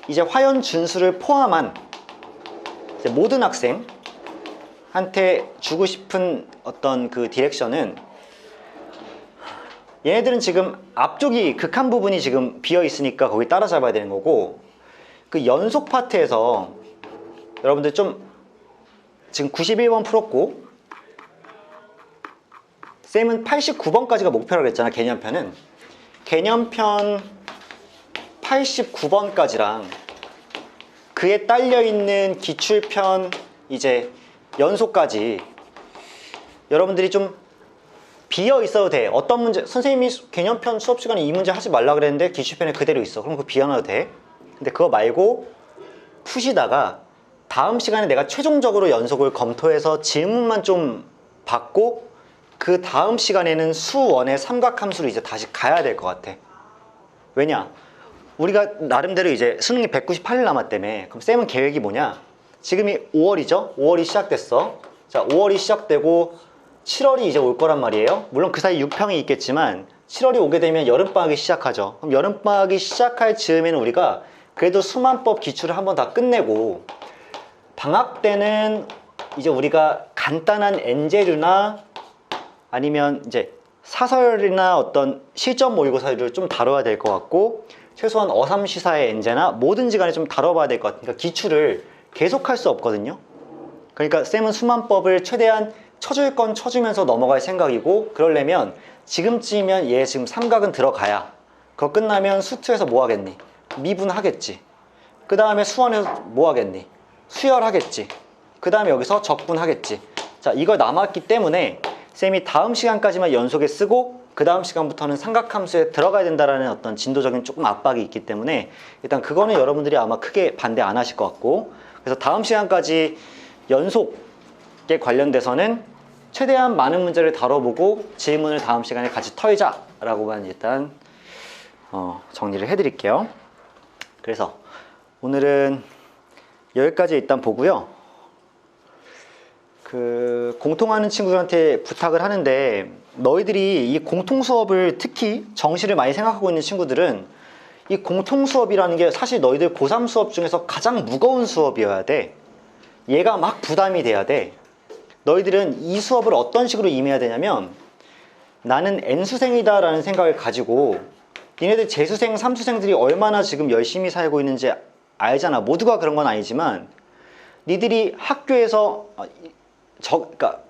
이제 화연 준수를 포함한 이제 모든 학생한테 주고 싶은 어떤 그 디렉션은 얘네들은 지금 앞쪽이 극한 부분이 지금 비어 있으니까 거기 따라잡아야 되는 거고 그 연속 파트에서 여러분들 좀 지금 91번 풀었고 쌤은 89번까지가 목표라고 했잖아. 개념편 89번까지랑 그에 딸려있는 기출편 이제 연속까지 여러분들이 좀 비어 있어도 돼. 어떤 문제 선생님이 개념편 수업 시간에 이 문제 하지 말라 그랬는데 기출편에 그대로 있어. 그럼 그거 비워놔도 돼. 근데 그거 말고 푸시다가 다음 시간에 내가 최종적으로 연속을 검토해서 질문만 좀 받고 그 다음 시간에는 수원의 삼각함수로 이제 다시 가야 될 것 같아. 왜냐? 우리가 나름대로 이제 수능이 198일 남았다며. 그럼 쌤은 계획이 뭐냐? 지금이 5월이죠? 5월이 시작됐어. 자, 5월이 시작되고 7월이 이제 올 거란 말이에요. 물론 그 사이 6평이 있겠지만 7월이 오게 되면 여름방학이 시작하죠. 그럼 여름방학이 시작할 즈음에는 우리가 그래도 수만법 기출을 한번 다 끝내고 방학 때는 이제 우리가 간단한 엔제류나 아니면 이제 사설이나 어떤 실전 모의고사를 좀 다뤄야 될 것 같고 최소한 어삼시사의 엔제나 뭐든지 간에 좀 다뤄봐야 될 것 같으니까 기출을 계속할 수 없거든요. 그러니까 쌤은 수만법을 최대한 쳐줄 건 쳐주면서 넘어갈 생각이고 그러려면 지금쯤이면 얘 지금 삼각은 들어가야 그거 끝나면 수투에서 뭐 하겠니? 미분하겠지. 그 다음에 수원에서 뭐 하겠니? 수열하겠지. 그 다음에 여기서 적분하겠지. 자, 이걸 남았기 때문에 쌤이 다음 시간까지만 연속에 쓰고 그 다음 시간부터는 삼각함수에 들어가야 된다라는 어떤 진도적인 조금 압박이 있기 때문에 일단 그거는 여러분들이 아마 크게 반대 안 하실 것 같고 그래서 다음 시간까지 연속에 관련돼서는 최대한 많은 문제를 다뤄보고 질문을 다음 시간에 같이 털자라고만 일단 정리를 해드릴게요. 그래서 오늘은 여기까지 일단 보고요. 공통하는 친구들한테 부탁을 하는데 너희들이 이 공통 수업을 특히 정시를 많이 생각하고 있는 친구들은 이 공통 수업이라는 게 사실 너희들 고3 수업 중에서 가장 무거운 수업이어야 돼. 얘가 막 부담이 돼야 돼. 너희들은 이 수업을 어떤 식으로 임해야 되냐면 나는 N수생이다 라는 생각을 가지고 니네들 재수생, 삼수생들이 얼마나 지금 열심히 살고 있는지 알잖아. 모두가 그런 건 아니지만 니들이 학교에서 그러니까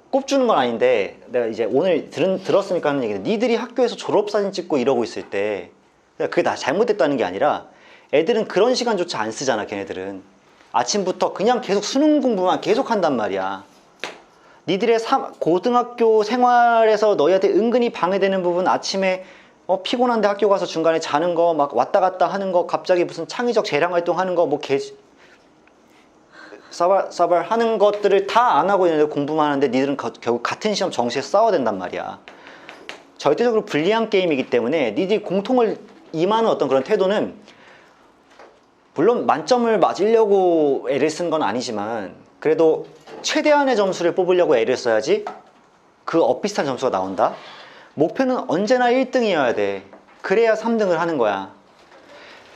꼽주는 건 아닌데 내가 이제 오늘 들었으니까 하는 얘기는 니들이 학교에서 졸업사진 찍고 이러고 있을 때 그게 다 잘못됐다는 게 아니라 애들은 그런 시간조차 안 쓰잖아. 걔네들은 아침부터 그냥 계속 수능 공부만 계속 한단 말이야. 니들의 고등학교 생활에서 너희한테 은근히 방해되는 부분 아침에 피곤한데 학교 가서 중간에 자는 거 막 왔다 갔다 하는 거 갑자기 무슨 창의적 재량 활동하는 거 뭐 싸발 하는 것들을 다 안 하고 있는데 공부만 하는데 니들은 결국 같은 시험 정시에 싸워야 된단 말이야. 절대적으로 불리한 게임이기 때문에 니들이 공통을 임하는 어떤 그런 태도는 물론 만점을 맞으려고 애를 쓴 건 아니지만 그래도 최대한의 점수를 뽑으려고 애를 써야지 그 엇비슷한 점수가 나온다. 목표는 언제나 1등이어야 돼. 그래야 3등을 하는 거야.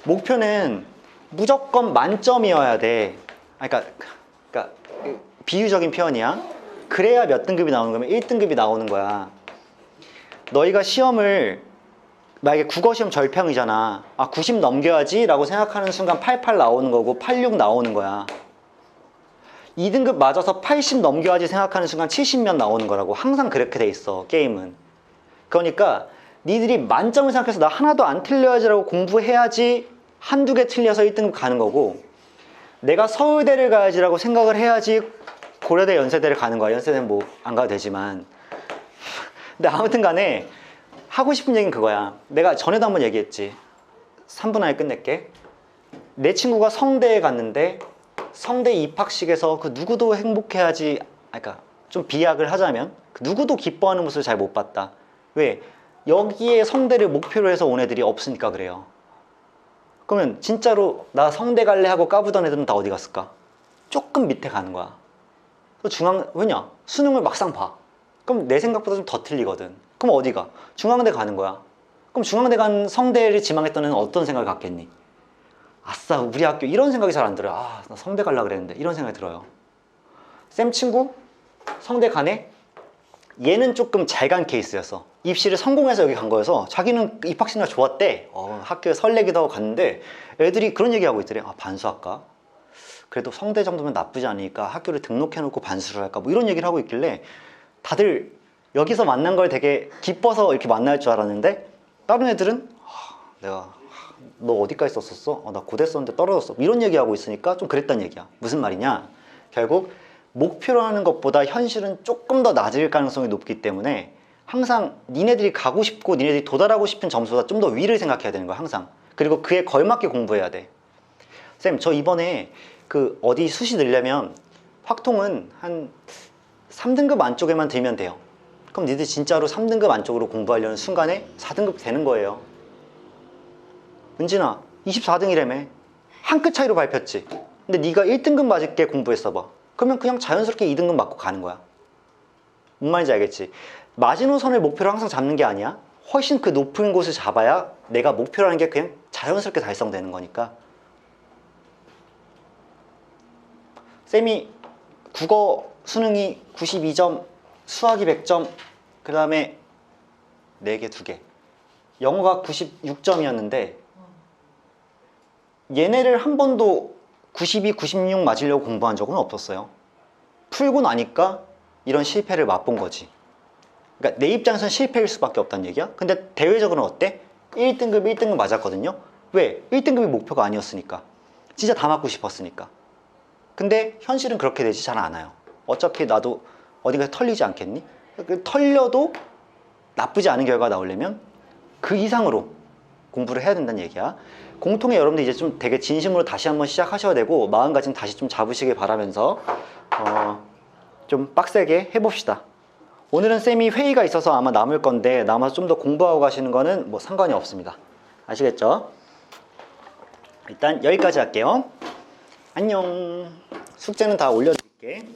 목표는 무조건 만점이어야 돼. 그러니까 비유적인 표현이야. 그래야 몇 등급이 나오는 거면 1등급이 나오는 거야. 너희가 시험을 만약에 국어시험 절평이잖아. 90 넘겨야지 라고 생각하는 순간 88 나오는 거고 86 나오는 거야. 2등급 맞아서 80 넘겨야지 생각하는 순간 70몇 나오는 거라고. 항상 그렇게 돼 있어 게임은. 그러니까 니들이 만점을 생각해서 나 하나도 안 틀려야지 라고 공부해야지 한두 개 틀려서 1등급 가는 거고 내가 서울대를 가야지 라고 생각을 해야지 고려대 연세대를 가는 거야. 연세대는 뭐 안 가도 되지만 근데 아무튼 간에 하고 싶은 얘기는 그거야. 내가 전에도 한번 얘기했지. 3분 안에 끝낼게. 내 친구가 성대에 갔는데 성대 입학식에서 그 누구도 행복해하지, 그러니까 좀 비약을 하자면 그 누구도 기뻐하는 모습을 잘 못 봤다. 왜? 여기에 성대를 목표로 해서 온 애들이 없으니까 그래요. 그러면 진짜로 나 성대 갈래 하고 까부던 애들은 다 어디 갔을까? 조금 밑에 가는 거야. 왜냐? 수능을 막상 봐. 그럼 내 생각보다 좀 더 틀리거든. 그럼 어디가? 중앙대 가는 거야. 그럼 중앙대 간 성대를 지망했던 애는 어떤 생각을 갖겠니? 아싸 우리 학교 이런 생각이 잘 안 들어요. 나 성대 가려고 그랬는데 이런 생각이 들어요. 쌤 친구 성대 가네? 얘는 조금 잘 간 케이스였어. 입시를 성공해서 여기 간 거여서 자기는 입학식 날 좋았대. 학교에 설레기도 하고 갔는데 애들이 그런 얘기하고 있더래. 반수할까? 그래도 성대 정도면 나쁘지 않으니까 학교를 등록해놓고 반수를 할까? 뭐 이런 얘기를 하고 있길래 다들 여기서 만난 걸 되게 기뻐서 이렇게 만날 줄 알았는데 다른 애들은 내가 너 어디까지 썼었어? 나 고대 썼는데 떨어졌어. 이런 얘기하고 있으니까 좀 그랬단 얘기야. 무슨 말이냐? 결국 목표로 하는 것보다 현실은 조금 더 낮을 가능성이 높기 때문에 항상 니네들이 가고 싶고 니네들이 도달하고 싶은 점수보다 좀 더 위를 생각해야 되는 거야. 항상. 그리고 그에 걸맞게 공부해야 돼. 쌤, 저 이번에 어디 수시 넣으려면 확통은 한 3등급 안쪽에만 들면 돼요. 그럼 니들 진짜로 3등급 안쪽으로 공부하려는 순간에 4등급 되는 거예요. 은진아 24등이라며. 한 끗 차이로 밟혔지. 근데 네가 1등급 맞을게 공부했어 봐. 그러면 그냥 자연스럽게 2등급 맞고 가는 거야. 뭔 말인지 알겠지? 마지노선을 목표로 항상 잡는 게 아니야. 훨씬 그 높은 곳을 잡아야 내가 목표라는 게 그냥 자연스럽게 달성되는 거니까. 쌤이 국어 수능이 92점, 수학이 100점, 그 다음에 4개 2개, 영어가 96점이었는데 얘네를 한 번도 92, 96 맞으려고 공부한 적은 없었어요. 풀고 나니까 이런 실패를 맛본 거지. 그러니까 내 입장에서는 실패일 수밖에 없다는 얘기야. 근데 대외적으로는 어때? 1등급 1등급 맞았거든요. 왜? 1등급이 목표가 아니었으니까. 진짜 다 맞고 싶었으니까. 근데 현실은 그렇게 되지 잘 않아요. 어차피 나도 어딘가에 털리지 않겠니? 털려도 나쁘지 않은 결과가 나오려면 그 이상으로 공부를 해야 된다는 얘기야. 공통의 여러분들 이제 좀 되게 진심으로 다시 한번 시작하셔야 되고 마음가짐 다시 좀 잡으시길 바라면서 좀 빡세게 해봅시다. 오늘은 쌤이 회의가 있어서 아마 남을 건데 남아서 좀 더 공부하고 가시는 거는 뭐 상관이 없습니다. 아시겠죠? 일단 여기까지 할게요. 안녕. 숙제는 다 올려드릴게.